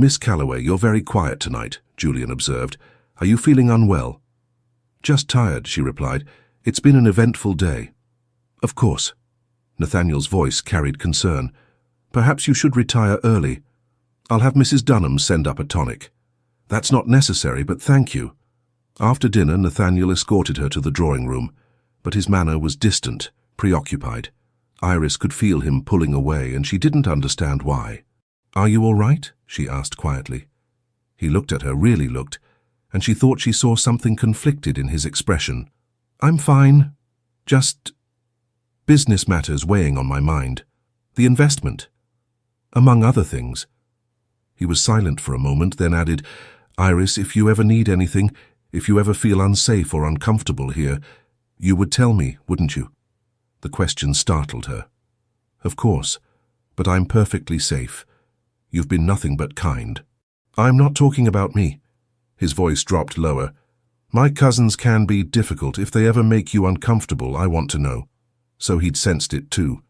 Miss Calloway, you're very quiet tonight, Julian observed. Are you feeling unwell? Just tired, she replied. It's been an eventful day. Of course. Nathaniel's voice carried concern. Perhaps you should retire early. I'll have Mrs. Dunham send up a tonic. That's not necessary, but thank you. After dinner, Nathaniel escorted her to the drawing room, but his manner was distant, preoccupied. Iris could feel him pulling away, and she didn't understand why. Are you all right? She asked quietly. He looked at her, really looked, and she thought she saw something conflicted in his expression. "I'm fine. Just business matters weighing on my mind. The investment, among other things." He was silent for a moment, then added, "Iris, if you ever need anything, if you ever feel unsafe or uncomfortable here, you would tell me, wouldn't you?" The question startled her. "Of course, but I'm perfectly safe. You've been nothing but kind." "I'm not talking about me." His voice dropped lower. "My cousins can be difficult. If they ever make you uncomfortable, I want to know." So he'd sensed it too.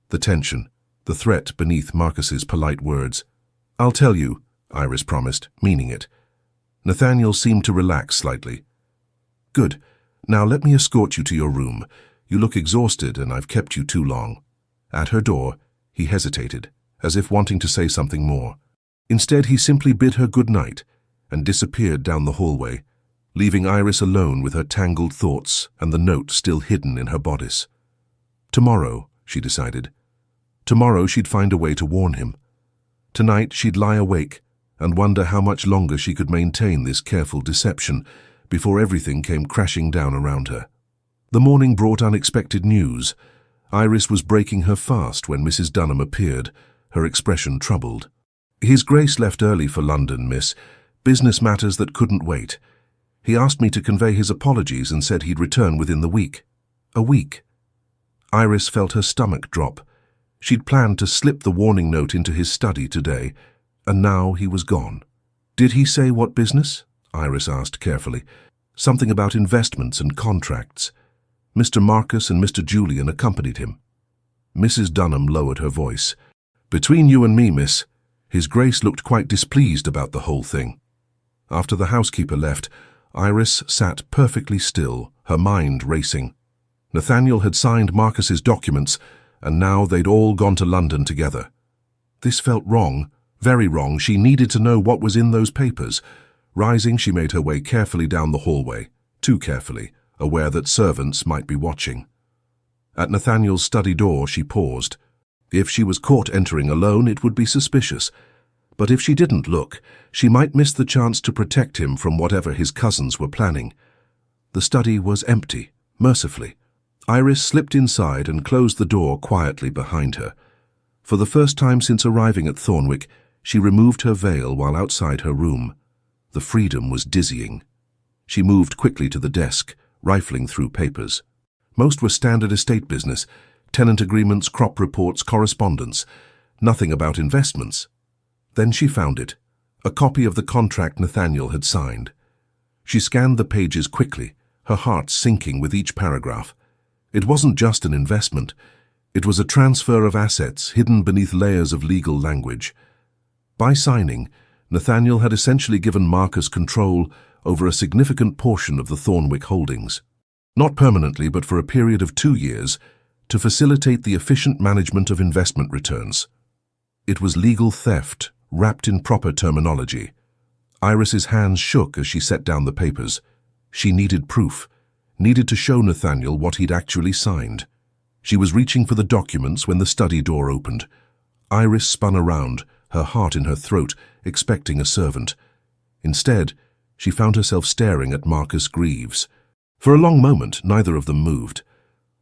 The tension, the threat beneath Marcus's polite words. "I'll tell you," Iris promised, meaning it. Nathaniel seemed to relax slightly. "Good. Now let me escort you to your room. You look exhausted and I've kept you too long." At her door, he hesitated, as if wanting to say something more. Instead, he simply bid her good night and disappeared down the hallway, leaving Iris alone with her tangled thoughts and the note still hidden in her bodice. Tomorrow, she decided. Tomorrow she'd find a way to warn him. Tonight she'd lie awake and wonder how much longer she could maintain this careful deception before everything came crashing down around her. The morning brought unexpected news. Iris was breaking her fast when Mrs. Dunham appeared, her expression troubled. "His Grace left early for London, miss. Business matters that couldn't wait. He asked me to convey his apologies and said he'd return within the week." A week? Iris felt her stomach drop. She'd planned to slip the warning note into his study today, and now he was gone. "Did he say what business?" Iris asked carefully. "Something about investments and contracts. Mr. Marcus and Mr. Julian accompanied him." Mrs. Dunham lowered her voice. "Between you and me, miss, His Grace looked quite displeased about the whole thing." After the housekeeper left, Iris sat perfectly still, her mind racing. Nathaniel had signed Marcus's documents, and now they'd all gone to London together. This felt wrong, very wrong. She needed to know what was in those papers. Rising, she made her way carefully down the hallway, too carefully, aware that servants might be watching. At Nathaniel's study door, she paused. If she was caught entering alone, it would be suspicious. But if she didn't look, she might miss the chance to protect him from whatever his cousins were planning. The study was empty, mercifully. Iris slipped inside and closed the door quietly behind her. For the first time since arriving at Thornwick, she removed her veil while outside her room. The freedom was dizzying. She moved quickly to the desk, rifling through papers. Most were standard estate business, tenant agreements, crop reports, correspondence. Nothing about investments. Then she found it, a copy of the contract Nathaniel had signed. She scanned the pages quickly, her heart sinking with each paragraph. It wasn't just an investment. It was a transfer of assets hidden beneath layers of legal language. By signing, Nathaniel had essentially given Marcus control over a significant portion of the Thornwick holdings. Not permanently, but for a period of 2 years, to facilitate the efficient management of investment returns. It was legal theft, wrapped in proper terminology. Iris's hands shook as she set down the papers. She needed proof, needed to show Nathaniel what he'd actually signed. She was reaching for the documents when the study door opened. Iris spun around, her heart in her throat, expecting a servant. Instead, she found herself staring at Marcus Greaves. For a long moment, neither of them moved.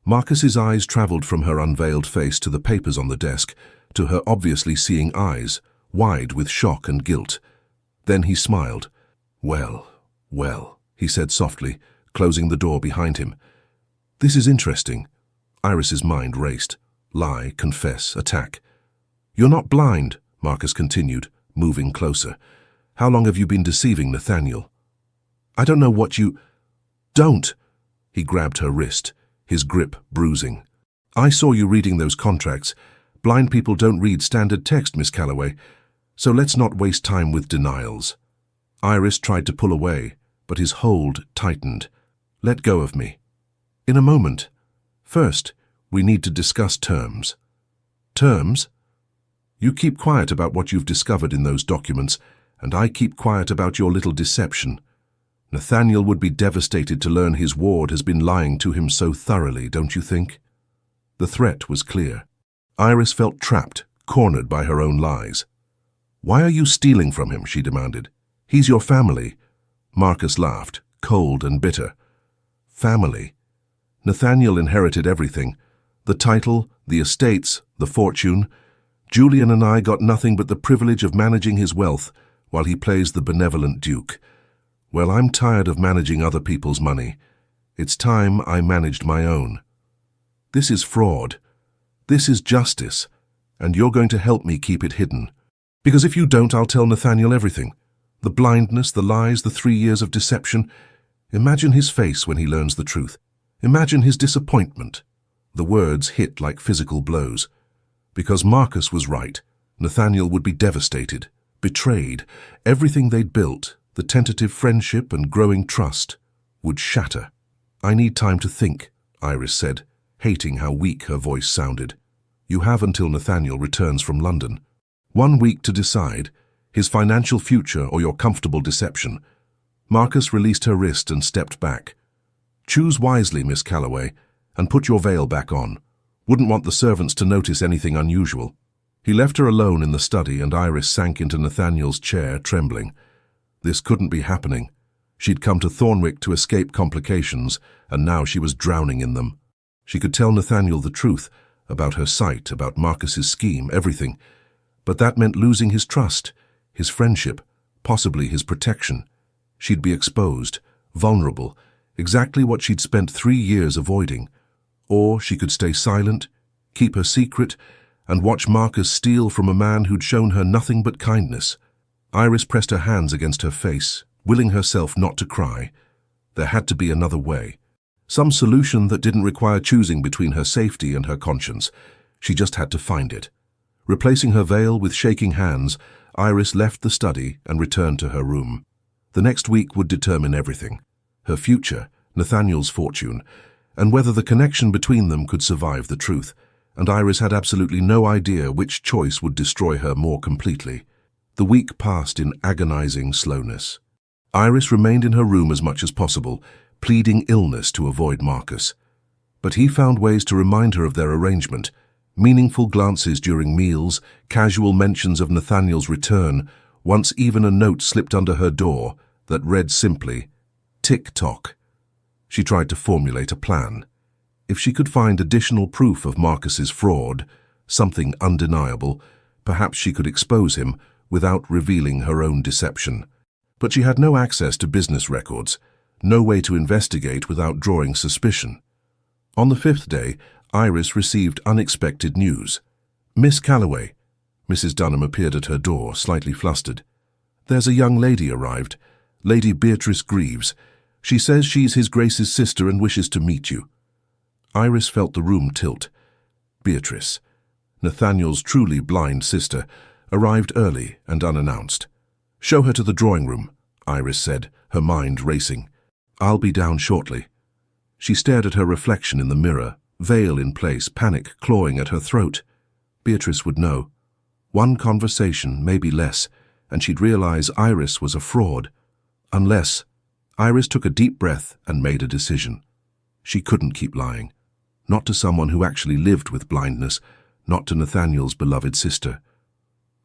Marcus's eyes traveled from her unveiled face to the papers on the desk, to her obviously seeing eyes, wide with shock and guilt. Then he smiled. "Well, well," he said softly, closing the door behind him. "This is interesting." Iris's mind raced. Lie, confess, attack. "You're not blind," Marcus continued, moving closer. "How long have you been deceiving Nathaniel?" "I don't know what you—" "Don't!" He grabbed her wrist, his grip bruising. "I saw you reading those contracts. Blind people don't read standard text, Miss Calloway. So let's not waste time with denials." Iris tried to pull away, but his hold tightened. "Let go of me." "In a moment. First, we need to discuss terms." "Terms? You keep quiet about what you've discovered in those documents, and I keep quiet about your little deception. Nathaniel would be devastated to learn his ward has been lying to him so thoroughly, don't you think?" The threat was clear. Iris felt trapped, cornered by her own lies. "Why are you stealing from him?" she demanded. He's your family. Marcus laughed, cold and bitter. Family. Nathaniel inherited everything. The title, the estates, the fortune. Julian and I got nothing but the privilege of managing his wealth while he plays the benevolent duke. Well, I'm tired of managing other people's money. It's time I managed my own. This is fraud. This is justice. And you're going to help me keep it hidden. Because if you don't, I'll tell Nathaniel everything. The blindness, the lies, the 3 years of deception. Imagine his face when he learns the truth. Imagine his disappointment. The words hit like physical blows. Because Marcus was right, Nathaniel would be devastated, betrayed. Everything they'd built, the tentative friendship and growing trust, would shatter. I need time to think, Iris said, hating how weak her voice sounded. You have until Nathaniel returns from London. 1 week to decide, his financial future or your comfortable deception. Marcus released her wrist and stepped back. Choose wisely, Miss Calloway, and put your veil back on. Wouldn't want the servants to notice anything unusual. He left her alone in the study, and Iris sank into Nathaniel's chair, trembling. This couldn't be happening. She'd come to Thornwick to escape complications, and now she was drowning in them. She could tell Nathaniel the truth, about her sight, about Marcus's scheme, everything. But that meant losing his trust, his friendship, possibly his protection. She'd be exposed, vulnerable, exactly what she'd spent 3 years avoiding. Or she could stay silent, keep her secret, and watch Marcus steal from a man who'd shown her nothing but kindness. Iris pressed her hands against her face, willing herself not to cry. There had to be another way. Some solution that didn't require choosing between her safety and her conscience. She just had to find it. Replacing her veil with shaking hands, Iris left the study and returned to her room. The next week would determine everything. Her future, Nathaniel's fortune, and whether the connection between them could survive the truth, and Iris had absolutely no idea which choice would destroy her more completely. The week passed in agonizing slowness. Iris remained in her room as much as possible, pleading illness to avoid Marcus. But he found ways to remind her of their arrangement, meaningful glances during meals, casual mentions of Nathaniel's return, once even a note slipped under her door that read simply, "Tick-tock." She tried to formulate a plan. If she could find additional proof of Marcus's fraud, something undeniable, perhaps she could expose him without revealing her own deception. But she had no access to business records, no way to investigate without drawing suspicion. On the 5th day, Iris received unexpected news. "Miss Calloway." Mrs. Dunham appeared at her door, slightly flustered. "There's a young lady arrived, Lady Beatrice Greaves. She says she's His Grace's sister and wishes to meet you." Iris felt the room tilt. Beatrice, Nathaniel's truly blind sister, arrived early and unannounced. "Show her to the drawing room," Iris said, her mind racing. "I'll be down shortly." She stared at her reflection in the mirror, veil in place, panic clawing at her throat. Beatrice would know. One conversation, maybe less, and she'd realize Iris was a fraud. Unless... Iris took a deep breath and made a decision. She couldn't keep lying. Not to someone who actually lived with blindness, not to Nathaniel's beloved sister.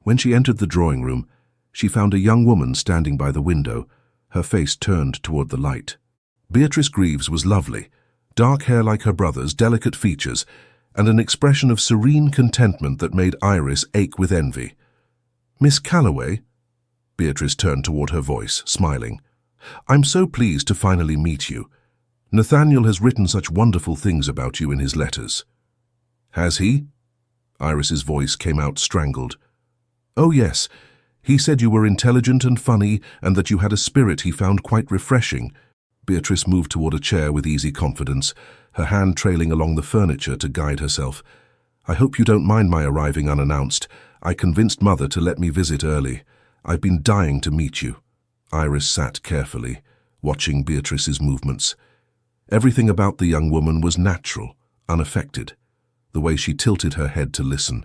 When she entered the drawing room, she found a young woman standing by the window, her face turned toward the light. Beatrice Greaves was lovely, dark hair like her brother's, delicate features, and an expression of serene contentment that made Iris ache with envy. "Miss Calloway?" Beatrice turned toward her voice, smiling. "I'm so pleased to finally meet you. Nathaniel has written such wonderful things about you in his letters." "Has he?" Iris's voice came out strangled. "Oh yes, he said you were intelligent and funny and that you had a spirit he found quite refreshing." Beatrice moved toward a chair with easy confidence, her hand trailing along the furniture to guide herself. "I hope you don't mind my arriving unannounced. I convinced Mother to let me visit early. I've been dying to meet you." Iris sat carefully, watching Beatrice's movements. Everything about the young woman was natural, unaffected. The way she tilted her head to listen,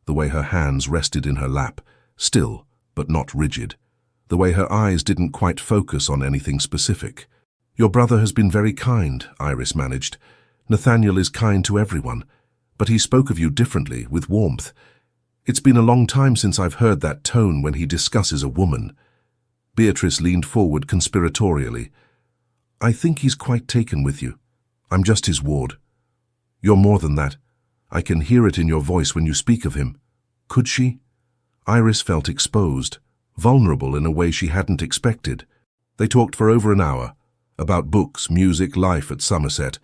the way her hands rested in her lap, still but not rigid, the way her eyes didn't quite focus on anything specific. "Your brother has been very kind," Iris managed. "Nathaniel is kind to everyone, but he spoke of you differently, with warmth. It's been a long time since I've heard that tone when he discusses a woman." Beatrice leaned forward conspiratorially. I think he's quite taken with you. I'm just his ward. You're more than that. I can hear it in your voice when you speak of him. Could she? Iris felt exposed, vulnerable in a way she hadn't expected. They talked for over an hour, about books, music, life at Somerset.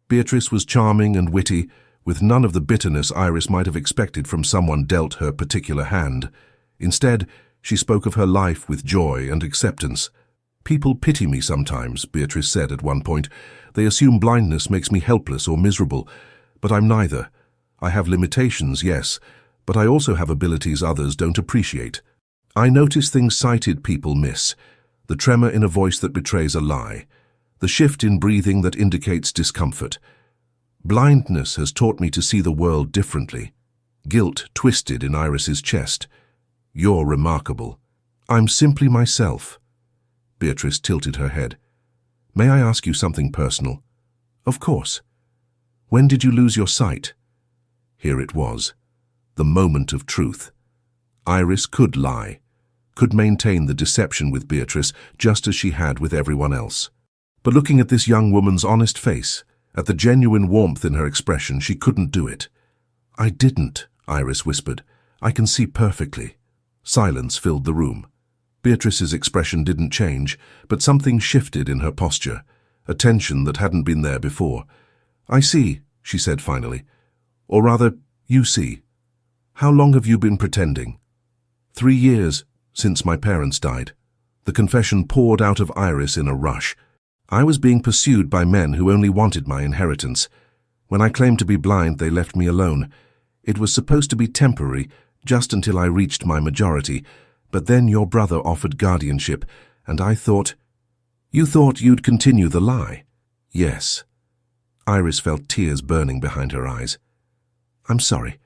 Beatrice was charming and witty, with none of the bitterness Iris might have expected from someone dealt her particular hand. Instead, she spoke of her life with joy and acceptance. People pity me sometimes, Beatrice said at one point. They assume blindness makes me helpless or miserable, but I'm neither. I have limitations, yes, but I also have abilities others don't appreciate. I notice things sighted people miss. The tremor in a voice that betrays a lie. The shift in breathing that indicates discomfort. Blindness has taught me to see the world differently. Guilt twisted in Iris's chest. You're remarkable. I'm simply myself. Beatrice tilted her head. May I ask you something personal? Of course. When did you lose your sight? Here it was. The moment of truth. Iris could lie, could maintain the deception with Beatrice just as she had with everyone else. But looking at this young woman's honest face, at the genuine warmth in her expression, she couldn't do it. I didn't, Iris whispered. I can see perfectly. Silence filled the room. Beatrice's expression didn't change, but something shifted in her posture, a tension that hadn't been there before. I see, she said finally. Or rather, you see. How long have you been pretending? 3 years, since my parents died. The confession poured out of Iris in a rush. I was being pursued by men who only wanted my inheritance. When I claimed to be blind, they left me alone. It was supposed to be temporary, just until I reached my majority, but then your brother offered guardianship, and I thought... You thought you'd continue the lie? Yes. Iris felt tears burning behind her eyes. I'm sorry.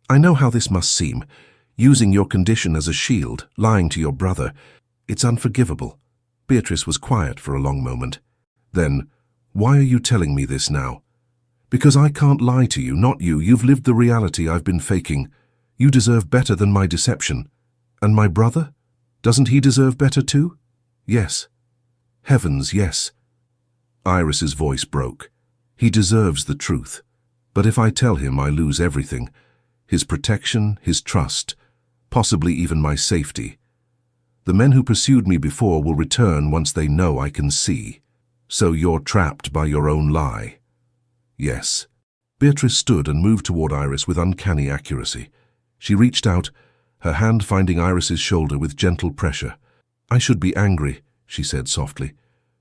I know how this must seem. Using your condition as a shield, lying to your brother. It's unforgivable. Beatrice was quiet for a long moment. Then, why are you telling me this now? Because I can't lie to you, not you. You've lived the reality I've been faking. You deserve better than my deception. And my brother? Doesn't he deserve better too? Yes. Heavens, yes. Iris's voice broke. He deserves the truth. But if I tell him, I lose everything. His protection, his trust, possibly even my safety. The men who pursued me before will return once they know I can see. So you're trapped by your own lie. Yes. Beatrice stood and moved toward Iris with uncanny accuracy. She reached out, her hand finding Iris's shoulder with gentle pressure. I should be angry, she said softly.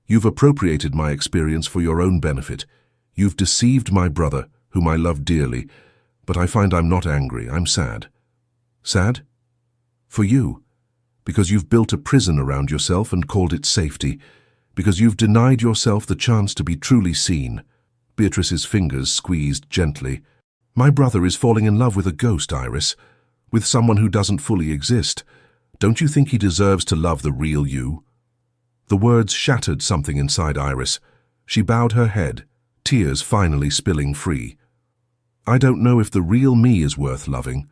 You've appropriated my experience for your own benefit. You've deceived my brother, whom I love dearly, but I find I'm not angry, I'm sad. Sad? For you. Because you've built a prison around yourself and called it safety. Because you've denied yourself the chance to be truly seen. Beatrice's fingers squeezed gently. My brother is falling in love with a ghost, Iris. With someone who doesn't fully exist. Don't you think he deserves to love the real you? The words shattered something inside Iris. She bowed her head, tears finally spilling free. I don't know if the real me is worth loving.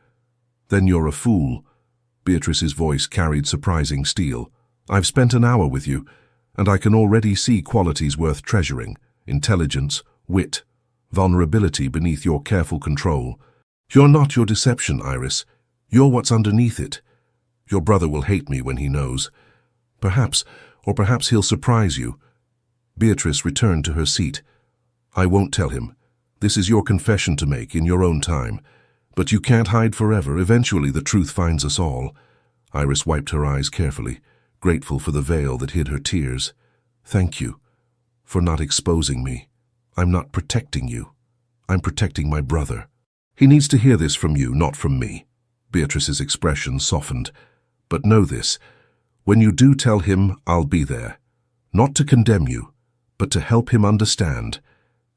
Then you're a fool. Beatrice's voice carried surprising steel. I've spent an hour with you, and I can already see qualities worth treasuring. Intelligence, wit, vulnerability beneath your careful control. You're not your deception, Iris. You're what's underneath it. Your brother will hate me when he knows. Perhaps he'll surprise you. Beatrice returned to her seat. I won't tell him. This is your confession to make in your own time. But you can't hide forever. Eventually the truth finds us all. Iris wiped her eyes carefully, grateful for the veil that hid her tears. Thank you for not exposing me. I'm not protecting you. I'm protecting my brother. He needs to hear this from you, not from me. Beatrice's expression softened. But know this, when you do tell him, I'll be there. Not to condemn you, but to help him understand,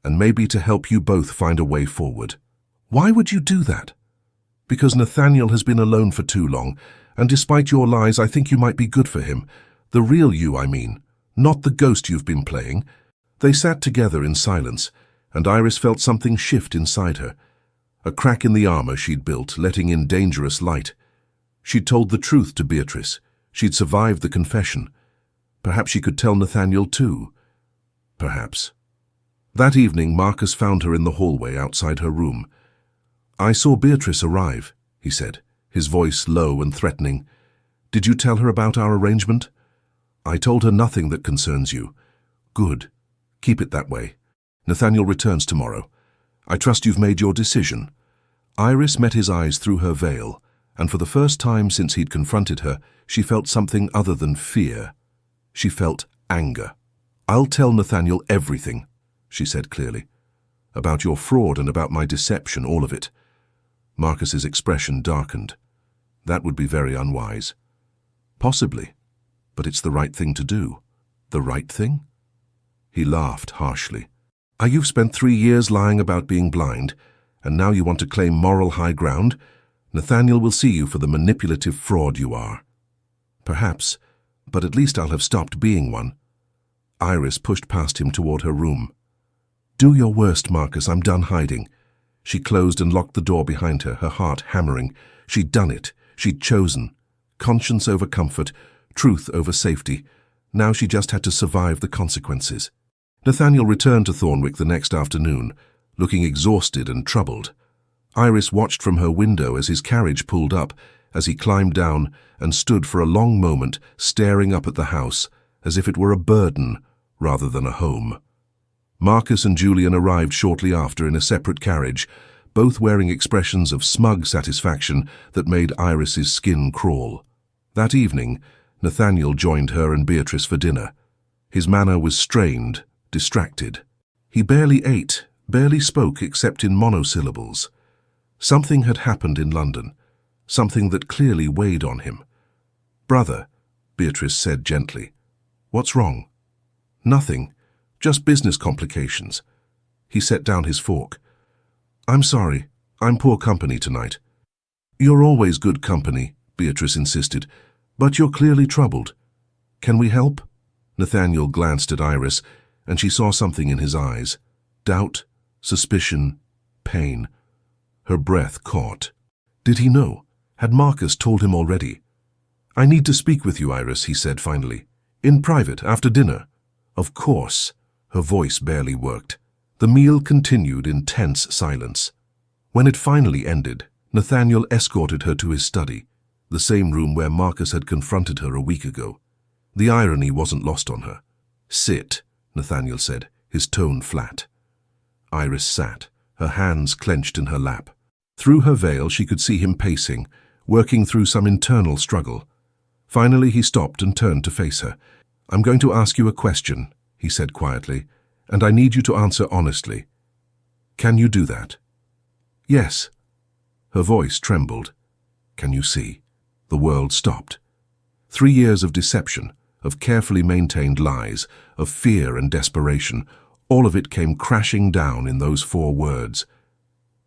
and maybe to help you both find a way forward. Why would you do that? Because Nathaniel has been alone for too long, and despite your lies, I think you might be good for him. The real you, I mean, not the ghost you've been playing. They sat together in silence, and Iris felt something shift inside her. A crack in the armor she'd built, letting in dangerous light. She'd told the truth to Beatrice. She'd survived the confession. Perhaps she could tell Nathaniel too. Perhaps. That evening, Marcus found her in the hallway outside her room. "I saw Beatrice arrive," he said, his voice low and threatening. "Did you tell her about our arrangement?" "I told her nothing that concerns you." "Good. Keep it that way. Nathaniel returns tomorrow. I trust you've made your decision." Iris met his eyes through her veil, and for the first time since he'd confronted her, she felt something other than fear. She felt anger. "I'll tell Nathaniel everything," she said clearly. "About your fraud and about my deception, all of it." Marcus's expression darkened. That would be very unwise. Possibly, but it's the right thing to do. The right thing? He laughed harshly. You've spent 3 years lying about being blind, and now you want to claim moral high ground? Nathaniel will see you for the manipulative fraud you are." "Perhaps, but at least I'll have stopped being one." Iris pushed past him toward her room. "Do your worst, Marcus. I'm done hiding." She closed and locked the door behind her, her heart hammering. She'd done it. She'd chosen. Conscience over comfort, truth over safety. Now she just had to survive the consequences. Nathaniel returned to Thornwick the next afternoon, looking exhausted and troubled. Iris watched from her window as his carriage pulled up, as he climbed down and stood for a long moment staring up at the house, as if it were a burden rather than a home. Marcus and Julian arrived shortly after in a separate carriage, both wearing expressions of smug satisfaction that made Iris's skin crawl. That evening, Nathaniel joined her and Beatrice for dinner. His manner was strained, distracted. He barely ate, barely spoke except in monosyllables. Something had happened in London, something that clearly weighed on him. "Brother," Beatrice said gently. "What's wrong?" "Nothing, just business complications." He set down his fork. "I'm sorry, I'm poor company tonight." "You're always good company," Beatrice insisted, "but you're clearly troubled. Can we help?" Nathaniel glanced at Iris, and she saw something in his eyes. Doubt, suspicion, pain. Her breath caught. Did he know? Had Marcus told him already? "I need to speak with you, Iris," he said finally. "In private, after dinner." "Of course." Her voice barely worked. The meal continued in tense silence. When it finally ended, Nathaniel escorted her to his study, the same room where Marcus had confronted her a week ago. The irony wasn't lost on her. "Sit," Nathaniel said, his tone flat. Iris sat, her hands clenched in her lap. Through her veil she could see him pacing, working through some internal struggle. Finally he stopped and turned to face her. "I'm going to ask you a question," he said quietly, "and I need you to answer honestly. Can you do that?" "Yes." Her voice trembled. "Can you see?" The world stopped. 3 years of deception, of carefully maintained lies, of fear and desperation, all of it came crashing down in those 4 words.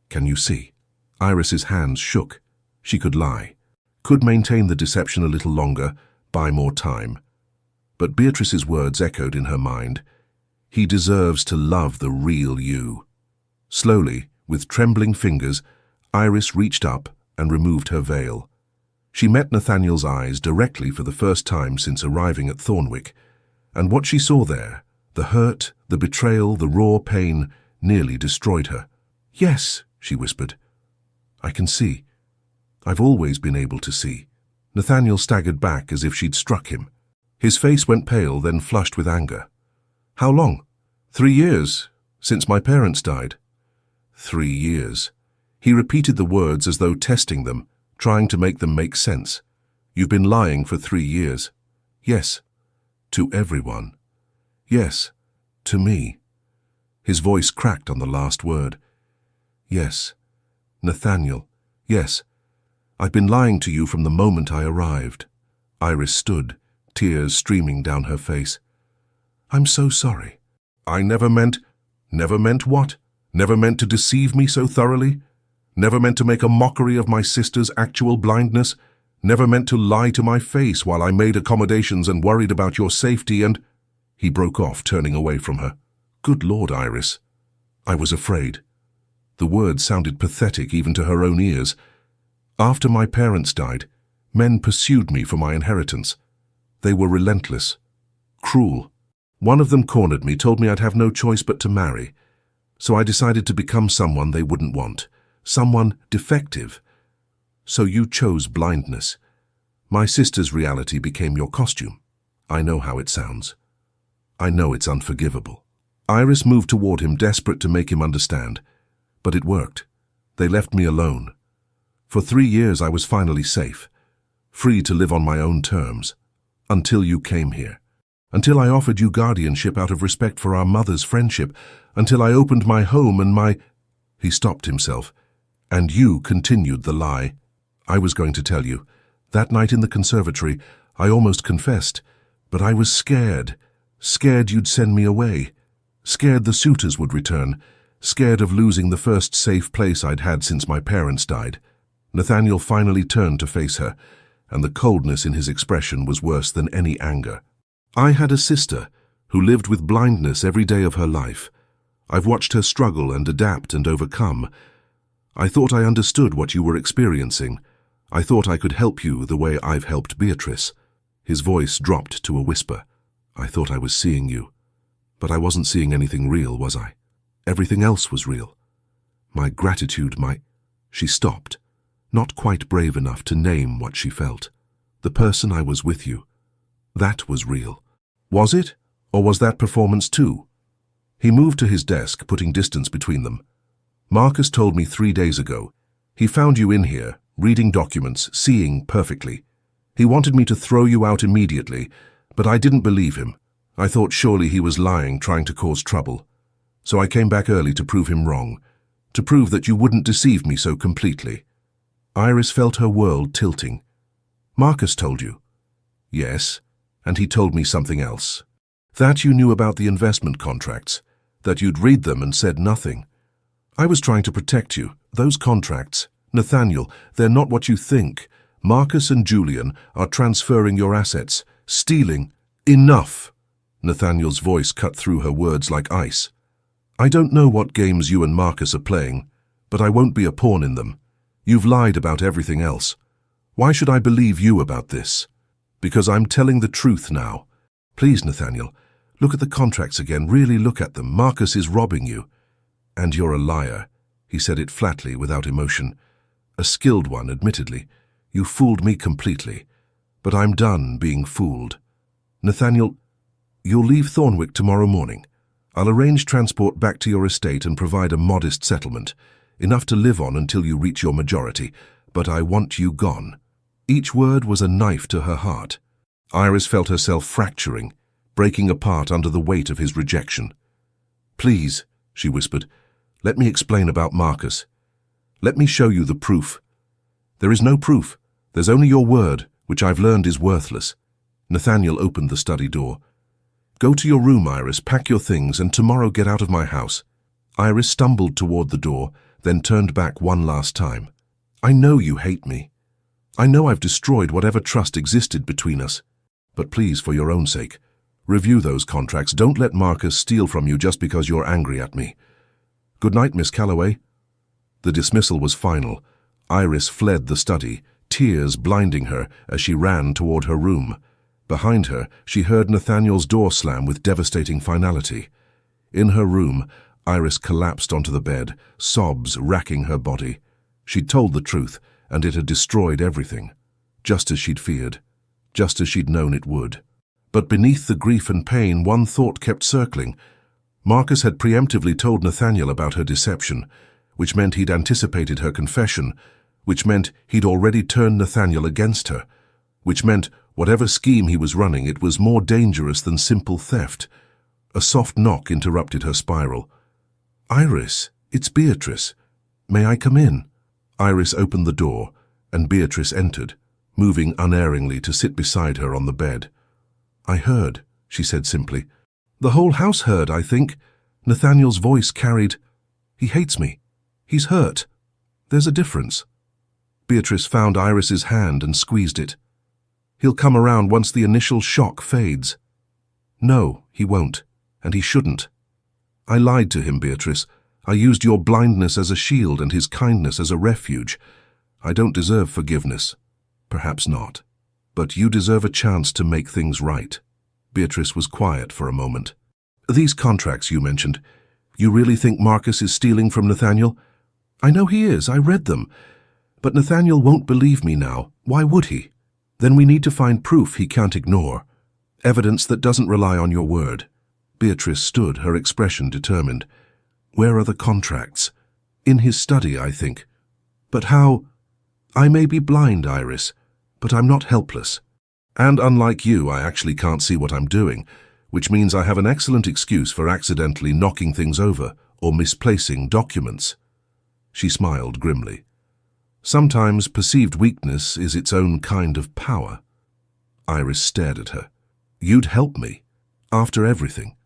"Can you see?" Iris's hands shook. She could lie, could maintain the deception a little longer, buy more time. But Beatrice's words echoed in her mind. "He deserves to love the real you." Slowly, with trembling fingers, Iris reached up and removed her veil. She met Nathaniel's eyes directly for the first time since arriving at Thornwick, and what she saw there, the hurt, the betrayal, the raw pain, nearly destroyed her. "Yes," she whispered. "I can see. I've always been able to see." Nathaniel staggered back as if she'd struck him. His face went pale, then flushed with anger. "How long?" 3 years, since my parents died." 3 years. He repeated the words as though testing them, trying to make them make sense. "You've been lying for 3 years." "Yes." "To everyone." "Yes." "To me." His voice cracked on the last word. "Yes. Nathaniel, yes. I've been lying to you from the moment I arrived." Iris stood, tears streaming down her face. "I'm so sorry. I never meant..." "Never meant what? Never meant to deceive me so thoroughly? Never meant to make a mockery of my sister's actual blindness? Never meant to lie to my face while I made accommodations and worried about your safety and..." He broke off, turning away from her. "Good Lord, Iris. I was afraid." The words sounded pathetic even to her own ears. "After my parents died, Men pursued me for my inheritance. They were relentless, cruel. One of them cornered me, told me I'd have no choice but to marry. So I decided to become someone they wouldn't want, someone defective. So you chose blindness. My sister's reality became your costume. I know how it sounds. I know it's unforgivable. Iris moved toward him, desperate to make him understand. But it worked. They left me alone. For 3 years I was finally safe, free to live on my own terms, until you came here. Until I offered you guardianship out of respect for our mother's friendship, until I opened my home and my... He stopped himself. And you continued the lie. I was going to tell you. That night in the conservatory, I almost confessed, but I was scared. Scared you'd send me away. Scared the suitors would return. Scared of losing the first safe place I'd had since my parents died. Nathaniel finally turned to face her, and the coldness in his expression was worse than any anger. I had a sister who lived with blindness every day of her life. I've watched her struggle and adapt and overcome. I thought I understood what you were experiencing. I thought I could help you the way I've helped Beatrice. His voice dropped to a whisper. I thought I was seeing you. But I wasn't seeing anything real, was I? Everything else was real. My gratitude, She stopped, not quite brave enough to name what she felt. The person I was with you. That was real. Was it? Or was that performance too? He moved to his desk, putting distance between them. Marcus told me 3 days ago. He found you in here, reading documents, seeing perfectly. He wanted me to throw you out immediately, but I didn't believe him. I thought surely he was lying, trying to cause trouble. So I came back early to prove him wrong, to prove that you wouldn't deceive me so completely. Iris felt her world tilting. Marcus told you? Yes, and he told me something else. That you knew about the investment contracts, that you'd read them and said nothing. I was trying to protect you. Those contracts, Nathaniel, they're not what you think. Marcus and Julian are transferring your assets, stealing. Enough! Nathaniel's voice cut through her words like ice. I don't know what games you and Marcus are playing, but I won't be a pawn in them. You've lied about everything else. Why should I believe you about this? Because I'm telling the truth now. Please, Nathaniel, look at the contracts again. Really look at them. Marcus is robbing you. And you're a liar. He said it flatly, without emotion. A skilled one, admittedly. You fooled me completely. But I'm done being fooled. Nathaniel, you'll leave Thornwick tomorrow morning. I'll arrange transport back to your estate and provide a modest settlement, enough to live on until you reach your majority, but I want you gone. Each word was a knife to her heart. Iris felt herself fracturing, breaking apart under the weight of his rejection. Please, she whispered, let me explain about Marcus. Let me show you the proof. There is no proof. There's only your word, which I've learned is worthless. Nathaniel opened the study door. Go to your room, Iris, pack your things, and tomorrow get out of my house. Iris stumbled toward the door, then turned back one last time. I know you hate me. I know I've destroyed whatever trust existed between us. But please, for your own sake, review those contracts. Don't let Marcus steal from you just because you're angry at me. Good night, Miss Calloway. The dismissal was final. Iris fled the study, tears blinding her as she ran toward her room. Behind her, she heard Nathaniel's door slam with devastating finality. In her room, Iris collapsed onto the bed, sobs racking her body. She'd told the truth, and it had destroyed everything. Just as she'd feared. Just as she'd known it would. But beneath the grief and pain, one thought kept circling. Marcus had preemptively told Nathaniel about her deception, which meant he'd anticipated her confession, which meant he'd already turned Nathaniel against her, which meant whatever scheme he was running, it was more dangerous than simple theft. A soft knock interrupted her spiral. Iris, it's Beatrice. May I come in? Iris opened the door, and Beatrice entered, moving unerringly to sit beside her on the bed. I heard, she said simply. The whole house heard, I think. Nathaniel's voice carried, he hates me. He's hurt. There's a difference. Beatrice found Iris's hand and squeezed it. He'll come around once the initial shock fades. No, he won't, and he shouldn't. I lied to him, Beatrice. I used your blindness as a shield and his kindness as a refuge. I don't deserve forgiveness. Perhaps not. But you deserve a chance to make things right. Beatrice was quiet for a moment. These contracts you mentioned, you really think Marcus is stealing from Nathaniel? I know he is, I read them. But Nathaniel won't believe me now. Why would he? Then we need to find proof he can't ignore. Evidence that doesn't rely on your word. Beatrice stood, her expression determined. Where are the contracts? In his study, I think. But how? I may be blind, Iris, but I'm not helpless. And unlike you, I actually can't see what I'm doing, which means I have an excellent excuse for accidentally knocking things over or misplacing documents. She smiled grimly. Sometimes perceived weakness is its own kind of power. Iris stared at her. You'd help me, after everything.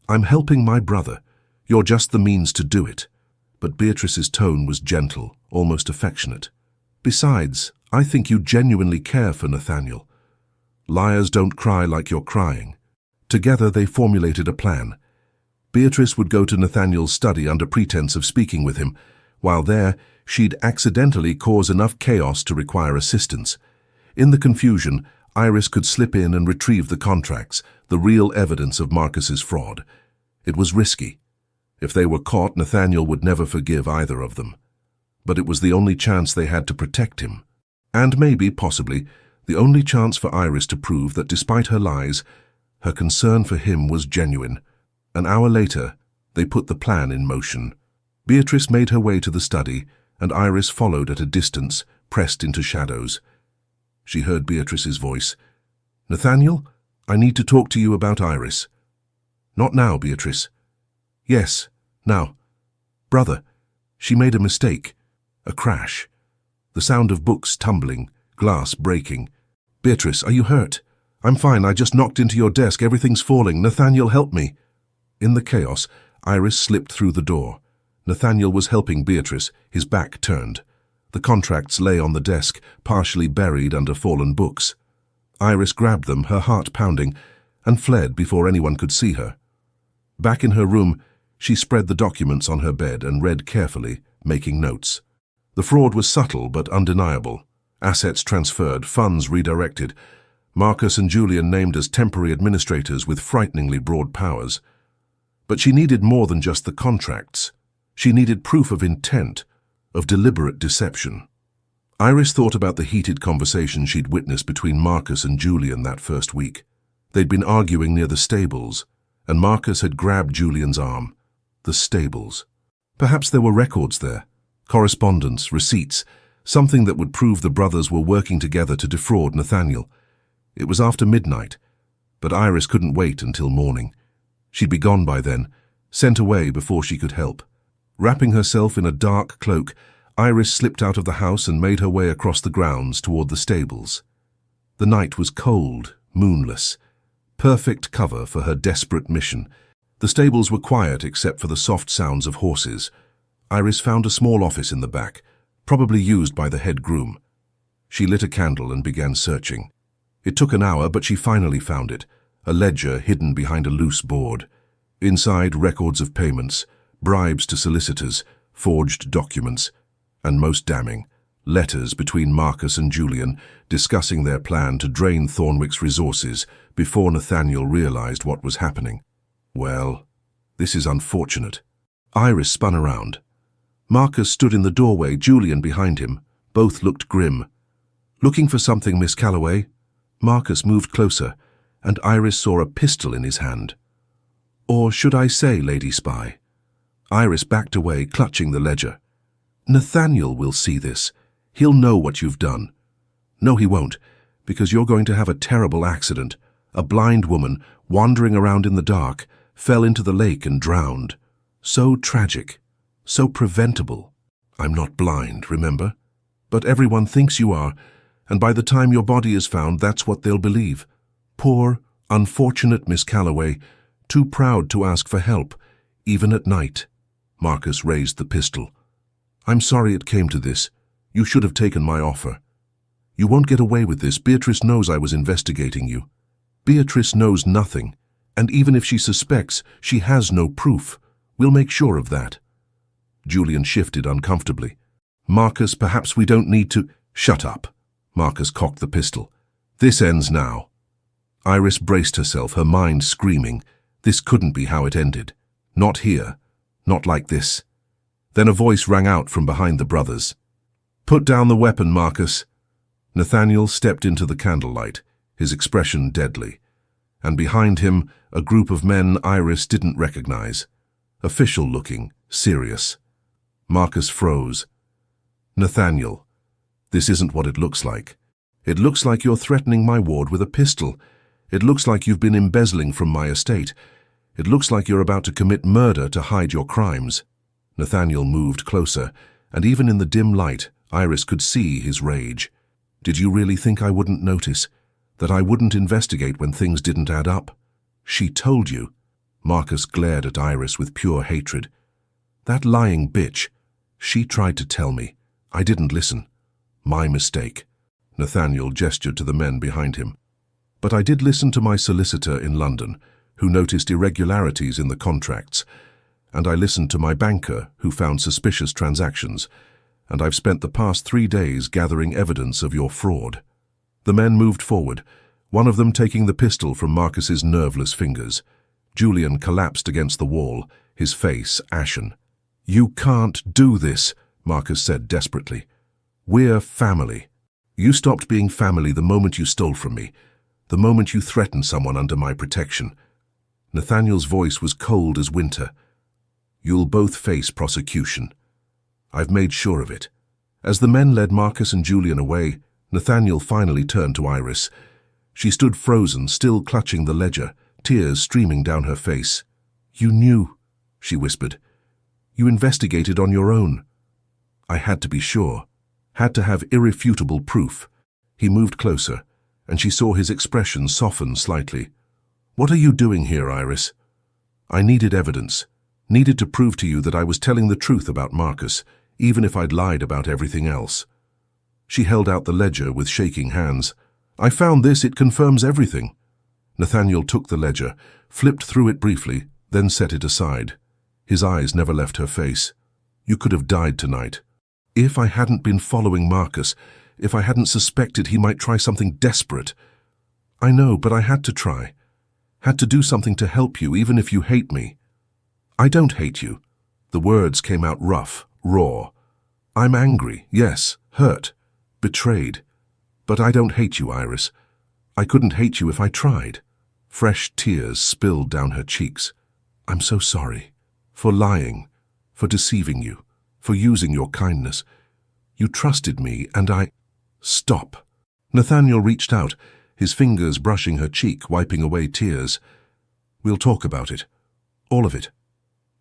I'm helping my brother. You're just the means to do it. But Beatrice's tone was gentle, almost affectionate. Besides, I think you genuinely care for Nathaniel. Liars don't cry like you're crying. Together they formulated a plan. Beatrice would go to Nathaniel's study under pretense of speaking with him. While there, she'd accidentally cause enough chaos to require assistance. In the confusion, Iris could slip in and retrieve the contracts, the real evidence of Marcus's fraud. It was risky. If they were caught, Nathaniel would never forgive either of them. But it was the only chance they had to protect him. And maybe, possibly, the only chance for Iris to prove that despite her lies, her concern for him was genuine. An hour later, they put the plan in motion. Beatrice made her way to the study, and Iris followed at a distance, pressed into shadows. She heard Beatrice's voice. Nathaniel, I need to talk to you about Iris. Not now, Beatrice. Yes, now. Brother, she made a mistake. A crash. The sound of books tumbling, glass breaking. Beatrice, are you hurt? I'm fine, I just knocked into your desk, everything's falling. Nathaniel, help me. In the chaos, Iris slipped through the door. Nathaniel was helping Beatrice, his back turned. The contracts lay on the desk, partially buried under fallen books. Iris grabbed them, her heart pounding, and fled before anyone could see her. Back in her room, she spread the documents on her bed and read carefully, making notes. The fraud was subtle but undeniable. Assets transferred, funds redirected. Marcus and Julian named as temporary administrators with frighteningly broad powers. But she needed more than just the contracts. She needed proof of intent, of deliberate deception. Iris thought about the heated conversation she'd witnessed between Marcus and Julian that first week. They'd been arguing near the stables, and Marcus had grabbed Julian's arm. The stables. Perhaps there were records there, correspondence, receipts, something that would prove the brothers were working together to defraud Nathaniel. It was after midnight, but Iris couldn't wait until morning. She'd be gone by then, sent away before she could help. Wrapping herself in a dark cloak, Iris slipped out of the house and made her way across the grounds toward the stables. The night was cold, moonless, perfect cover for her desperate mission. The stables were quiet except for the soft sounds of horses. Iris found a small office in the back, probably used by the head groom. She lit a candle and began searching. It took an hour, but she finally found it, a ledger hidden behind a loose board. Inside, records of payments, bribes to solicitors, forged documents, and most damning, letters between Marcus and Julian discussing their plan to drain Thornwick's resources before Nathaniel realized what was happening. Well, this is unfortunate. Iris spun around. Marcus stood in the doorway, Julian behind him. Both looked grim. Looking for something, Miss Calloway? Marcus moved closer, and Iris saw a pistol in his hand. Or should I say, Lady Spy? Iris backed away, clutching the ledger. Nathaniel will see this. He'll know what you've done. No, he won't, because you're going to have a terrible accident. A blind woman, wandering around in the dark, fell into the lake and drowned. So tragic, so preventable. I'm not blind, remember? But everyone thinks you are, and by the time your body is found, that's what they'll believe. Poor, unfortunate Miss Calloway, too proud to ask for help, even at night. Marcus raised the pistol. I'm sorry it came to this. You should have taken my offer. You won't get away with this. Beatrice knows I was investigating you. Beatrice knows nothing, and even if she suspects, she has no proof. We'll make sure of that. Julian shifted uncomfortably. Marcus, perhaps we don't need to— Shut up. Marcus cocked the pistol. "This ends now." Iris braced herself, her mind screaming. This couldn't be how it ended. Not here. Not like this. Then a voice rang out from behind the brothers. "Put down the weapon, Marcus." Nathaniel stepped into the candlelight, his expression deadly. And behind him, a group of men Iris didn't recognize. Official-looking, serious. Marcus froze. "Nathaniel, this isn't what it looks like. It looks like you're threatening my ward with a pistol. It looks like you've been embezzling from my estate. It looks like you're about to commit murder to hide your crimes." Nathaniel moved closer, and even in the dim light, Iris could see his rage. "Did you really think I wouldn't notice? That I wouldn't investigate when things didn't add up? She told you." Marcus glared at Iris with pure hatred. "That lying bitch. She tried to tell me. I didn't listen. My mistake." Nathaniel gestured to the men behind him. "But I did listen to my solicitor in London, who noticed irregularities in the contracts, and I listened to my banker, who found suspicious transactions, and I've spent the past 3 days gathering evidence of your fraud." The men moved forward, one of them taking the pistol from Marcus's nerveless fingers. Julian collapsed against the wall, his face ashen. "You can't do this," Marcus said desperately. "We're family. You stopped being family the moment you stole from me, the moment you threatened someone under my protection." Nathaniel's voice was cold as winter. "You'll both face prosecution. I've made sure of it." As the men led Marcus and Julian away, Nathaniel finally turned to Iris. She stood frozen, still clutching the ledger, tears streaming down her face. "You knew," she whispered. "You investigated on your own." "I had to be sure. Had to have irrefutable proof." He moved closer, and she saw his expression soften slightly. "What are you doing here, Iris?" "I needed evidence. Needed to prove to you that I was telling the truth about Marcus, even if I'd lied about everything else." She held out the ledger with shaking hands. "I found this. It confirms everything." Nathaniel took the ledger, flipped through it briefly, then set it aside. His eyes never left her face. "You could have died tonight. If I hadn't been following Marcus, if I hadn't suspected he might try something desperate." "I know, but I had to try. Had to do something to help you, even if you hate me." "I don't hate you." The words came out rough, raw. "I'm angry, yes, hurt, betrayed. But I don't hate you, Iris. I couldn't hate you if I tried." Fresh tears spilled down her cheeks. "I'm so sorry. For lying, for deceiving you, for using your kindness. You trusted me, and I—" "Stop." Nathaniel reached out, his fingers brushing her cheek, wiping away tears. "We'll talk about it. All of it.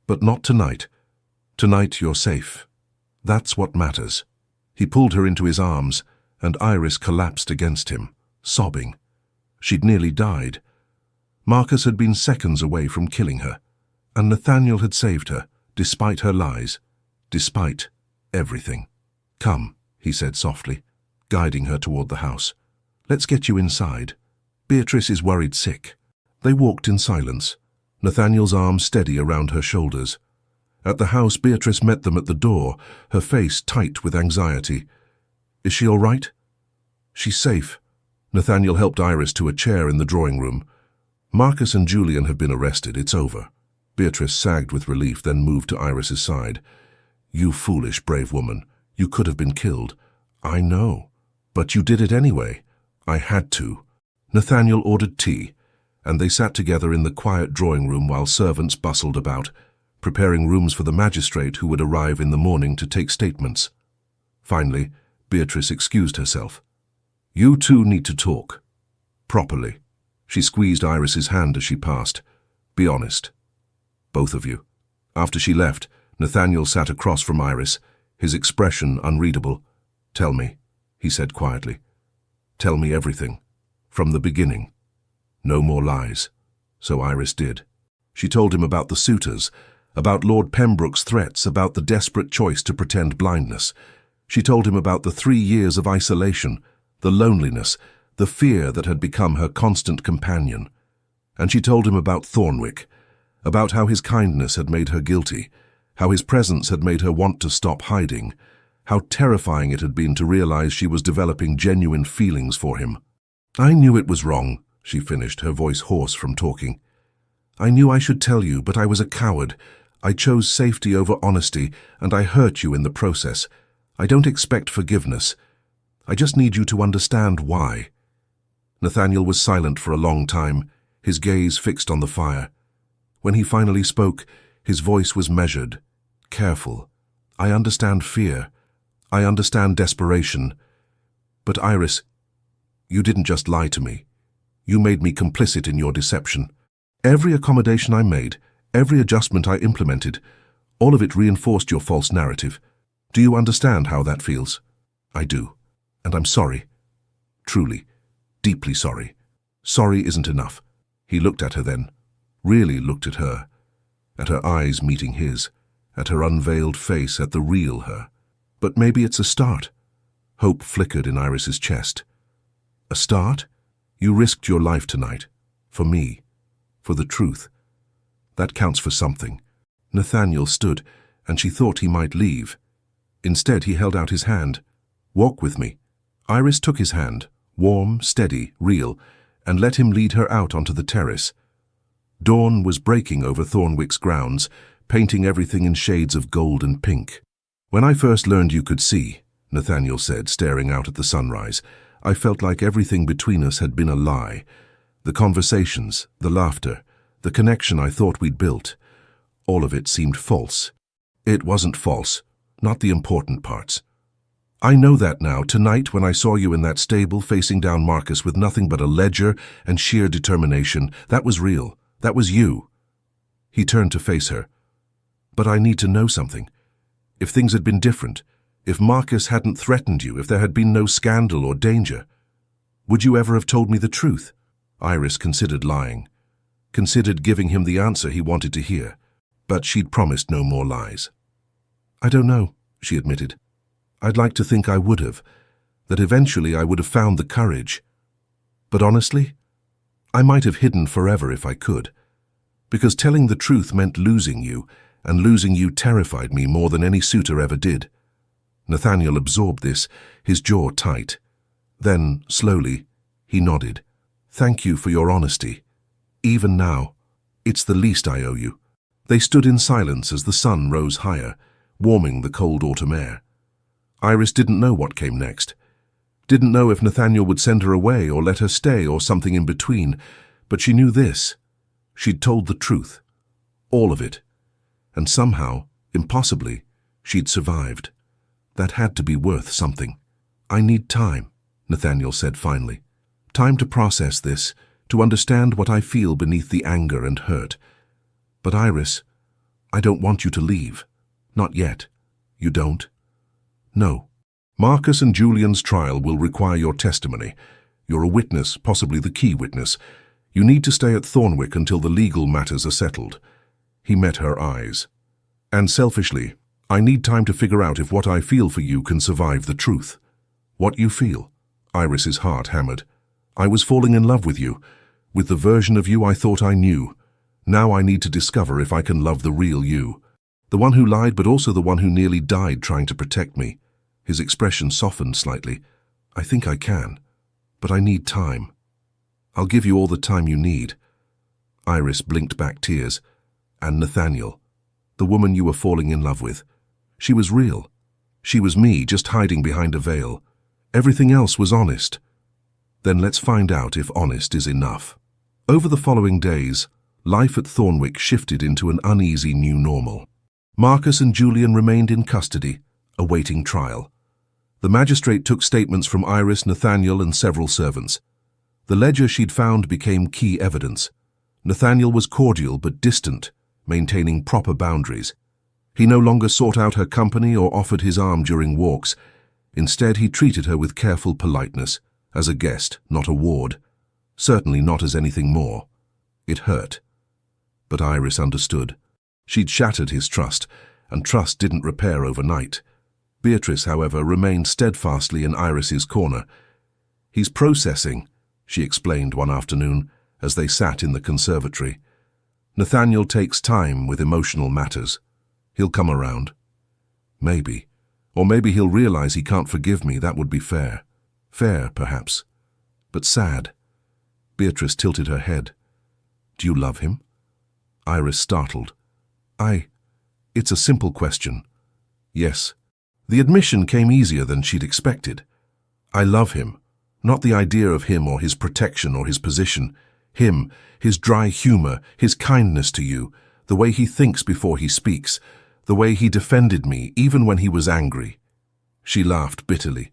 But not tonight. Tonight you're safe. That's what matters." He pulled her into his arms, and Iris collapsed against him, sobbing. She'd nearly died. Marcus had been seconds away from killing her, and Nathaniel had saved her, despite her lies, despite everything. "Come," he said softly, guiding her toward the house. "Let's get you inside. Beatrice is worried sick." They walked in silence, Nathaniel's arm steady around her shoulders. At the house, Beatrice met them at the door, her face tight with anxiety. "Is she all right?" "She's safe." Nathaniel helped Iris to a chair in the drawing room. "Marcus and Julian have been arrested. It's over." Beatrice sagged with relief, then moved to Iris's side. "You foolish, brave woman. You could have been killed." "I know. But you did it anyway." "I had to." Nathaniel ordered tea, and they sat together in the quiet drawing room while servants bustled about, preparing rooms for the magistrate who would arrive in the morning to take statements. Finally, Beatrice excused herself. "You two need to talk. Properly." She squeezed Iris's hand as she passed. "Be honest. Both of you." After she left, Nathaniel sat across from Iris, his expression unreadable. "Tell me," he said quietly. "Tell me everything. From the beginning. No more lies." So Iris did. She told him about the suitors, about Lord Pembroke's threats, about the desperate choice to pretend blindness. She told him about the 3 years of isolation, the loneliness, the fear that had become her constant companion. And she told him about Thornwick, about how his kindness had made her guilty, how his presence had made her want to stop hiding, how terrifying it had been to realize she was developing genuine feelings for him. "I knew it was wrong," she finished, her voice hoarse from talking. "I knew I should tell you, but I was a coward. I chose safety over honesty, and I hurt you in the process. I don't expect forgiveness. I just need you to understand why." Nathaniel was silent for a long time, his gaze fixed on the fire. When he finally spoke, his voice was measured, careful. "I understand fear. I understand desperation. But Iris, you didn't just lie to me. You made me complicit in your deception. Every accommodation I made, every adjustment I implemented, all of it reinforced your false narrative. Do you understand how that feels?" "I do. And I'm sorry. Truly, deeply sorry. Sorry isn't enough." He looked at her then, really looked at her eyes meeting his, at her unveiled face, at the real her. "But maybe it's a start." Hope flickered in Iris's chest. "A start? You risked your life tonight. For me. For the truth. That counts for something." Nathaniel stood, and she thought he might leave. Instead, he held out his hand. "Walk with me." Iris took his hand, warm, steady, real, and let him lead her out onto the terrace. Dawn was breaking over Thornwick's grounds, painting everything in shades of gold and pink. "When I first learned you could see," Nathaniel said, staring out at the sunrise, "I felt like everything between us had been a lie. The conversations, the laughter, the connection I thought we'd built. All of it seemed false." "It wasn't false. Not the important parts. I know that now. Tonight, when I saw you in that stable facing down Marcus with nothing but a ledger and sheer determination, that was real. That was you." He turned to face her. "But I need to know something. If things had been different, if Marcus hadn't threatened you, if there had been no scandal or danger, would you ever have told me the truth?" Iris considered lying, considered giving him the answer he wanted to hear, but she'd promised no more lies. "I don't know," she admitted. "I'd like to think I would have, that eventually I would have found the courage. But honestly, I might have hidden forever if I could, because telling the truth meant losing you, and losing you terrified me more than any suitor ever did." Nathaniel absorbed this, his jaw tight. Then, slowly, he nodded. "Thank you for your honesty. Even now, it's the least I owe you." They stood in silence as the sun rose higher, warming the cold autumn air. Iris didn't know what came next. Didn't know if Nathaniel would send her away or let her stay or something in between, but she knew this. She'd told the truth. All of it. And somehow, impossibly, she'd survived. That had to be worth something. "I need time," Nathaniel said finally. "Time to process this, to understand what I feel beneath the anger and hurt. But Iris, I don't want you to leave. Not yet. You don't?" "No. Marcus and Julian's trial will require your testimony. You're a witness, possibly the key witness. You need to stay at Thornwick until the legal matters are settled." He met her eyes. "And selfishly, I need time to figure out if what I feel for you can survive the truth." "What you feel?" Iris's heart hammered. "I was falling in love with you, with the version of you I thought I knew. Now I need to discover if I can love the real you. The one who lied, but also the one who nearly died trying to protect me." His expression softened slightly. "I think I can, but I need time. I'll give you all the time you need." Iris blinked back tears. "And Nathaniel, the woman you were falling in love with. She was real. She was me, just hiding behind a veil. Everything else was honest." "Then let's find out if honest is enough." Over the following days, life at Thornwick shifted into an uneasy new normal. Marcus and Julian remained in custody, awaiting trial. The magistrate took statements from Iris, Nathaniel, and several servants. The ledger she'd found became key evidence. Nathaniel was cordial but distant, maintaining proper boundaries. He no longer sought out her company or offered his arm during walks. Instead, he treated her with careful politeness, as a guest, not a ward. Certainly not as anything more. It hurt. But Iris understood. She'd shattered his trust, and trust didn't repair overnight. Beatrice, however, remained steadfastly in Iris's corner. "He's processing," she explained one afternoon, as they sat in the conservatory. "Nathaniel takes time with emotional matters. He'll come around." "Maybe. Or maybe he'll realize he can't forgive me. That would be fair. Fair, perhaps. But sad. Beatrice tilted her head. Do you love him? Iris startled. It's a simple question. Yes. The admission came easier than she'd expected. I love him. Not the idea of him or his protection or his position. Him, his dry humor, his kindness to you, the way he thinks before he speaks, the way he defended me even when he was angry. She laughed bitterly.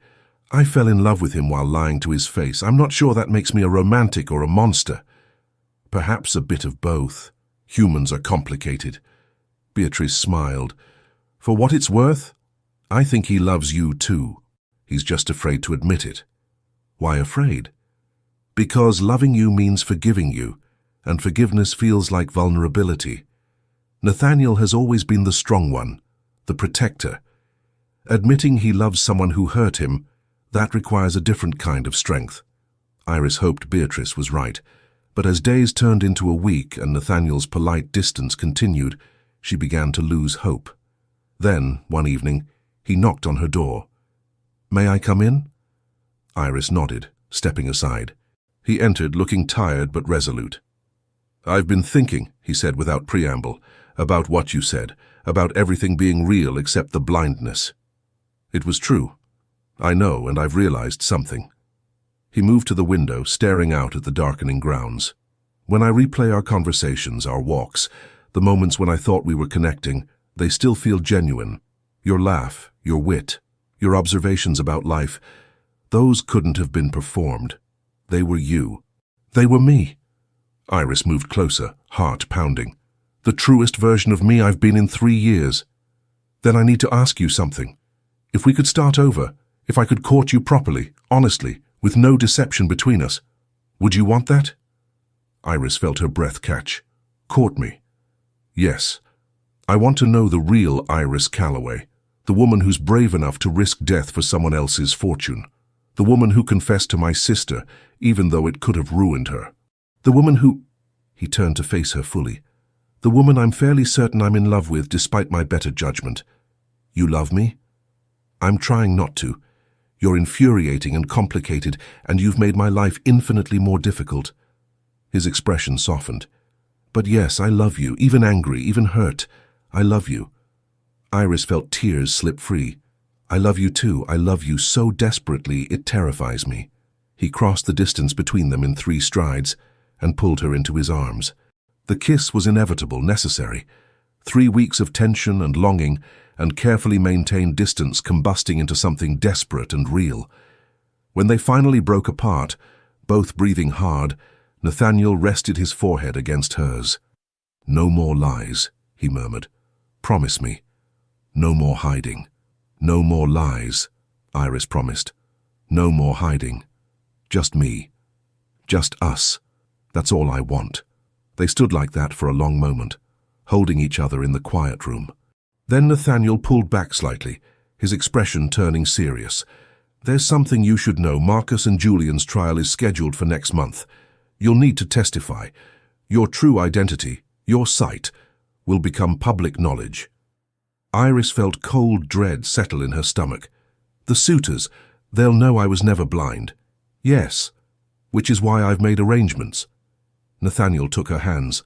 I fell in love with him while lying to his face. I'm not sure that makes me a romantic or a monster. Perhaps a bit of both. Humans are complicated. Beatrice smiled. For what it's worth, I think he loves you too. He's just afraid to admit it. Why afraid? Because loving you means forgiving you, and forgiveness feels like vulnerability. Nathaniel has always been the strong one, the protector. Admitting he loves someone who hurt him, that requires a different kind of strength. Iris hoped Beatrice was right, but as days turned into a week and Nathaniel's polite distance continued, she began to lose hope. Then, one evening, he knocked on her door. May I come in? Iris nodded, stepping aside. He entered, looking tired but resolute. I've been thinking, he said without preamble, about what you said, about everything being real except the blindness. It was true. I know, and I've realized something. He moved to the window, staring out at the darkening grounds. When I replay our conversations, our walks, the moments when I thought we were connecting, they still feel genuine. Your laugh, your wit, your observations about life, those couldn't have been performed. They were you. They were me. Iris moved closer, heart pounding. The truest version of me I've been in 3 years. Then I need to ask you something. If we could start over, if I could court you properly, honestly, with no deception between us, would you want that? Iris felt her breath catch. Court me. Yes. I want to know the real Iris Calloway, the woman who's brave enough to risk death for someone else's fortune, the woman who confessed to my sister, even though it could have ruined her, the woman who... He turned to face her fully. The woman I'm fairly certain I'm in love with despite my better judgment. You love me? I'm trying not to. You're infuriating and complicated, and you've made my life infinitely more difficult. His expression softened. But yes, I love you, even angry, even hurt. I love you. Iris felt tears slip free. I love you too. I love you so desperately it terrifies me. He crossed the distance between them in 3 strides and pulled her into his arms. The kiss was inevitable, necessary. 3 weeks of tension and longing and carefully maintained distance combusting into something desperate and real. When they finally broke apart, both breathing hard, Nathaniel rested his forehead against hers. No more lies, he murmured. Promise me. No more hiding. No more lies, Iris promised. No more hiding. Just me. Just us. That's all I want. They stood like that for a long moment, holding each other in the quiet room. Then Nathaniel pulled back slightly, his expression turning serious. There's something you should know. Marcus and Julian's trial is scheduled for next month. You'll need to testify. Your true identity, your sight, will become public knowledge. Iris felt cold dread settle in her stomach. The suitors, they'll know I was never blind. Yes, which is why I've made arrangements. Nathaniel took her hands.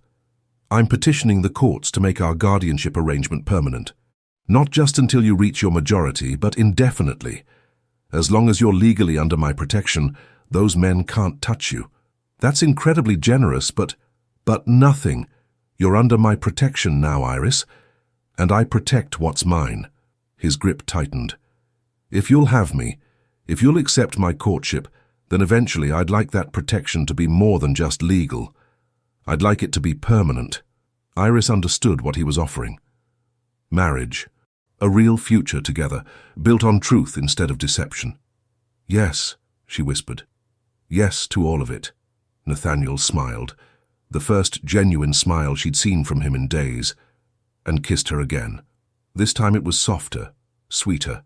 I'm petitioning the courts to make our guardianship arrangement permanent. Not just until you reach your majority, but indefinitely. As long as you're legally under my protection, those men can't touch you. That's incredibly generous, but nothing. You're under my protection now, Iris, and I protect what's mine. His grip tightened. If you'll have me, if you'll accept my courtship, then eventually I'd like that protection to be more than just legal. I'd like it to be permanent. Iris understood what he was offering. Marriage. A real future together, built on truth instead of deception. Yes, she whispered. Yes to all of it. Nathaniel smiled, the first genuine smile she'd seen from him in days, and kissed her again. This time it was softer, sweeter,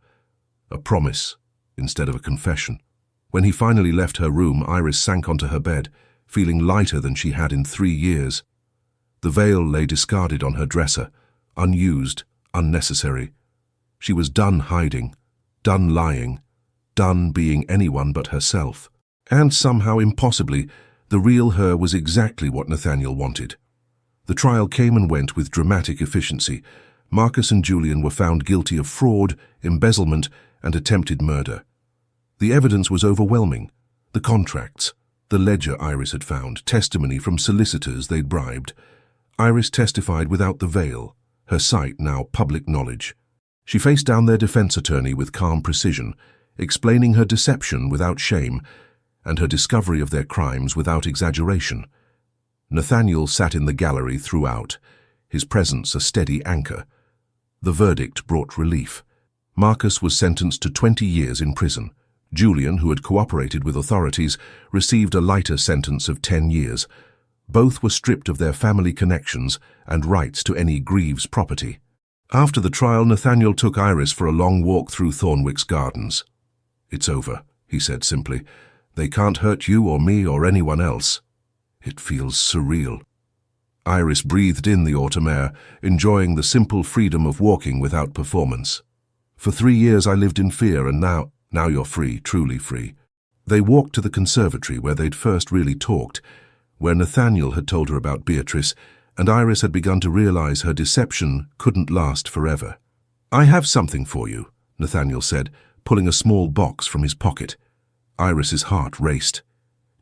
a promise instead of a confession. When he finally left her room, Iris sank onto her bed, feeling lighter than she had in 3 years. The veil lay discarded on her dresser, unused, unnecessary. She was done hiding, done lying, done being anyone but herself. And somehow, impossibly, the real her was exactly what Nathaniel wanted. The trial came and went with dramatic efficiency. Marcus and Julian were found guilty of fraud, embezzlement, and attempted murder. The evidence was overwhelming. The contracts, the ledger Iris had found, testimony from solicitors they'd bribed. Iris testified without the veil, her sight now public knowledge. She faced down their defense attorney with calm precision, explaining her deception without shame, and her discovery of their crimes without exaggeration. Nathaniel sat in the gallery throughout, his presence a steady anchor. The verdict brought relief. Marcus was sentenced to 20 years in prison. Julian, who had cooperated with authorities, received a lighter sentence of 10 years. Both were stripped of their family connections and rights to any Greaves property. After the trial, Nathaniel took Iris for a long walk through Thornwick's gardens. "It's over," he said simply. "They can't hurt you or me or anyone else." "It feels surreal." Iris breathed in the autumn air, enjoying the simple freedom of walking without performance. "For 3 years I lived in fear, and now you're free, truly free." They walked to the conservatory where they'd first really talked, where Nathaniel had told her about Beatrice, and Iris had begun to realize her deception couldn't last forever. "I have something for you," Nathaniel said, pulling a small box from his pocket. Iris's heart raced.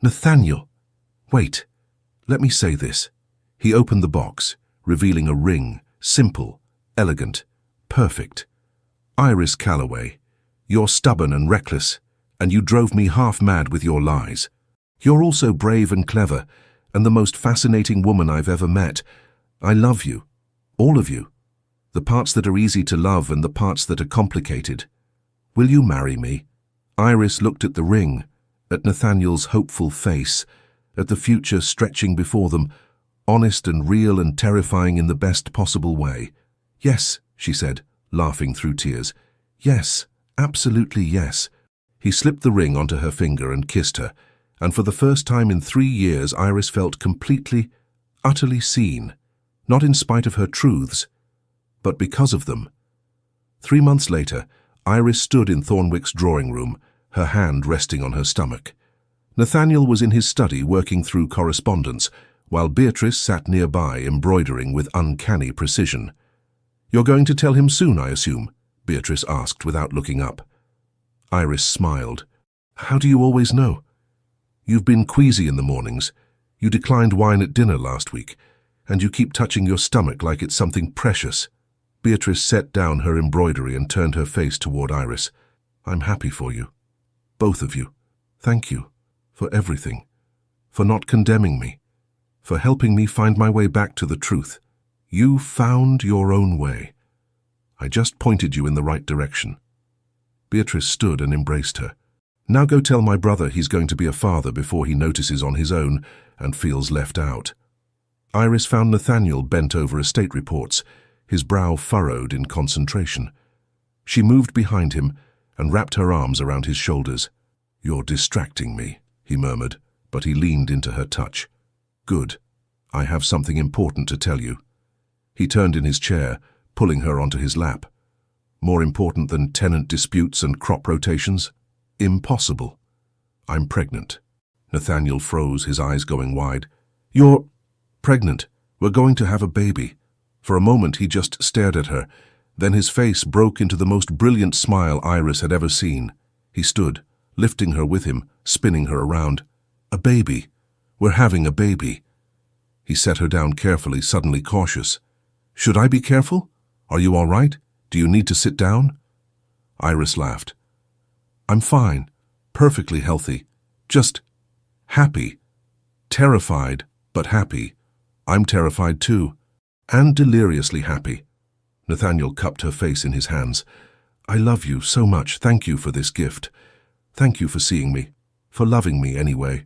"Nathaniel! Wait, let me say this." He opened the box, revealing a ring, simple, elegant, perfect. "Iris Calloway, you're stubborn and reckless, and you drove me half mad with your lies. You're also brave and clever, and the most fascinating woman I've ever met. I love you, all of you, the parts that are easy to love and the parts that are complicated. Will you marry me?" Iris looked at the ring, at Nathaniel's hopeful face, at the future stretching before them, honest and real and terrifying in the best possible way. "Yes," she said, laughing through tears. "Yes, absolutely yes." He slipped the ring onto her finger and kissed her, and for the first time in 3 years Iris felt completely, utterly seen, not in spite of her truths, but because of them. 3 months later, Iris stood in Thornwick's drawing room, her hand resting on her stomach. Nathaniel was in his study working through correspondence, while Beatrice sat nearby embroidering with uncanny precision. "You're going to tell him soon, I assume?" Beatrice asked without looking up. Iris smiled. "How do you always know? You've been queasy in the mornings. You declined wine at dinner last week, and you keep touching your stomach like it's something precious." Beatrice set down her embroidery and turned her face toward Iris. "I'm happy for you. Both of you. Thank you. For everything. For not condemning me. For helping me find my way back to the truth. You found your own way. I just pointed you in the right direction." Beatrice stood and embraced her. "Now go tell my brother he's going to be a father before he notices on his own and feels left out." Iris found Nathaniel bent over estate reports, his brow furrowed in concentration. She moved behind him and wrapped her arms around his shoulders. "You're distracting me," he murmured, but he leaned into her touch. "Good. I have something important to tell you." He turned in his chair, pulling her onto his lap. "More important than tenant disputes and crop rotations? Impossible. I'm pregnant." Nathaniel froze, his eyes going wide. "You're pregnant? We're going to have a baby." For a moment he just stared at her, then his face broke into the most brilliant smile Iris had ever seen. He stood, lifting her with him, spinning her around. "A baby. We're having a baby." He set her down carefully, suddenly cautious. "Should I be careful? Are you all right? Do you need to sit down?" Iris laughed. "I'm fine, perfectly healthy, just happy. Terrified, but happy. I'm terrified too, and deliriously happy." Nathaniel cupped her face in his hands. "I love you so much. Thank you for this gift. Thank you for seeing me, for loving me anyway."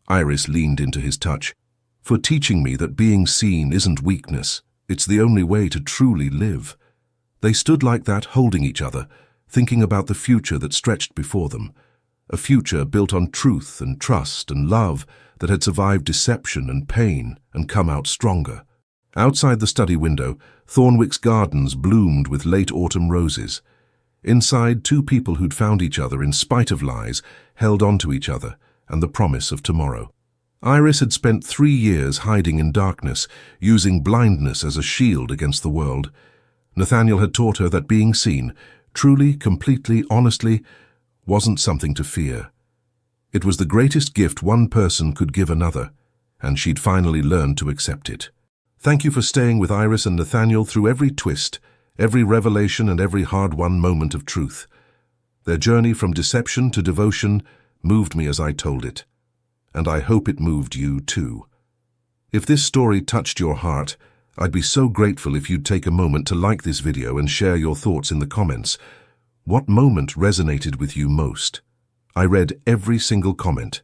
Iris leaned into his touch. "For teaching me that being seen isn't weakness. It's the only way to truly live." They stood like that, holding each other, thinking about the future that stretched before them. A future built on truth and trust and love that had survived deception and pain and come out stronger. Outside the study window, Thornwick's gardens bloomed with late autumn roses. Inside, two people who'd found each other in spite of lies, held on to each other and the promise of tomorrow. Iris had spent 3 years hiding in darkness, using blindness as a shield against the world. Nathaniel had taught her that being seen, truly, completely, honestly, wasn't something to fear. It was the greatest gift one person could give another, and she'd finally learned to accept it. Thank you for staying with Iris and Nathaniel through every twist, every revelation and every hard-won moment of truth. Their journey from deception to devotion moved me as I told it, and I hope it moved you too. If this story touched your heart, I'd be so grateful if you'd take a moment to like this video and share your thoughts in the comments. What moment resonated with you most? I read every single comment,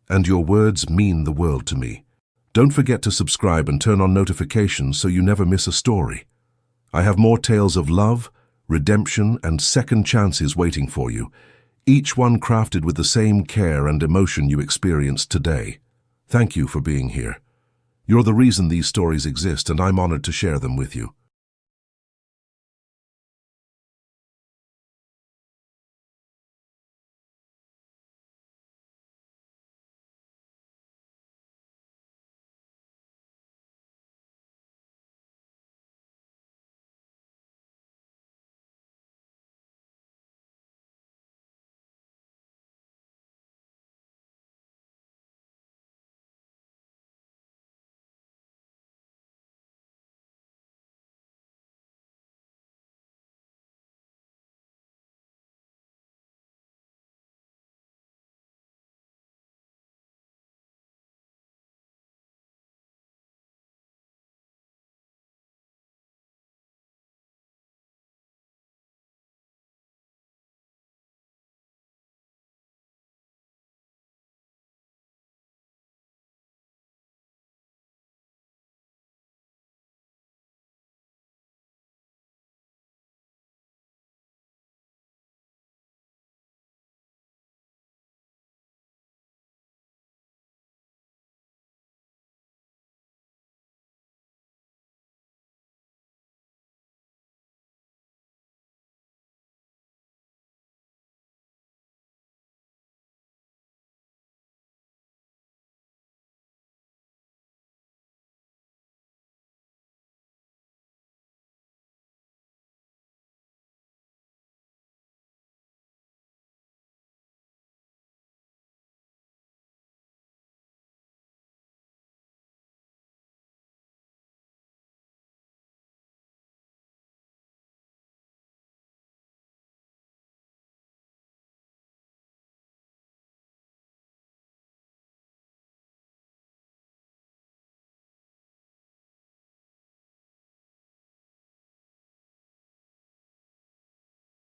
and your words mean the world to me. Don't forget to subscribe and turn on notifications so you never miss a story. I have more tales of love, redemption, and second chances waiting for you, each one crafted with the same care and emotion you experienced today. Thank you for being here. You're the reason these stories exist, and I'm honored to share them with you.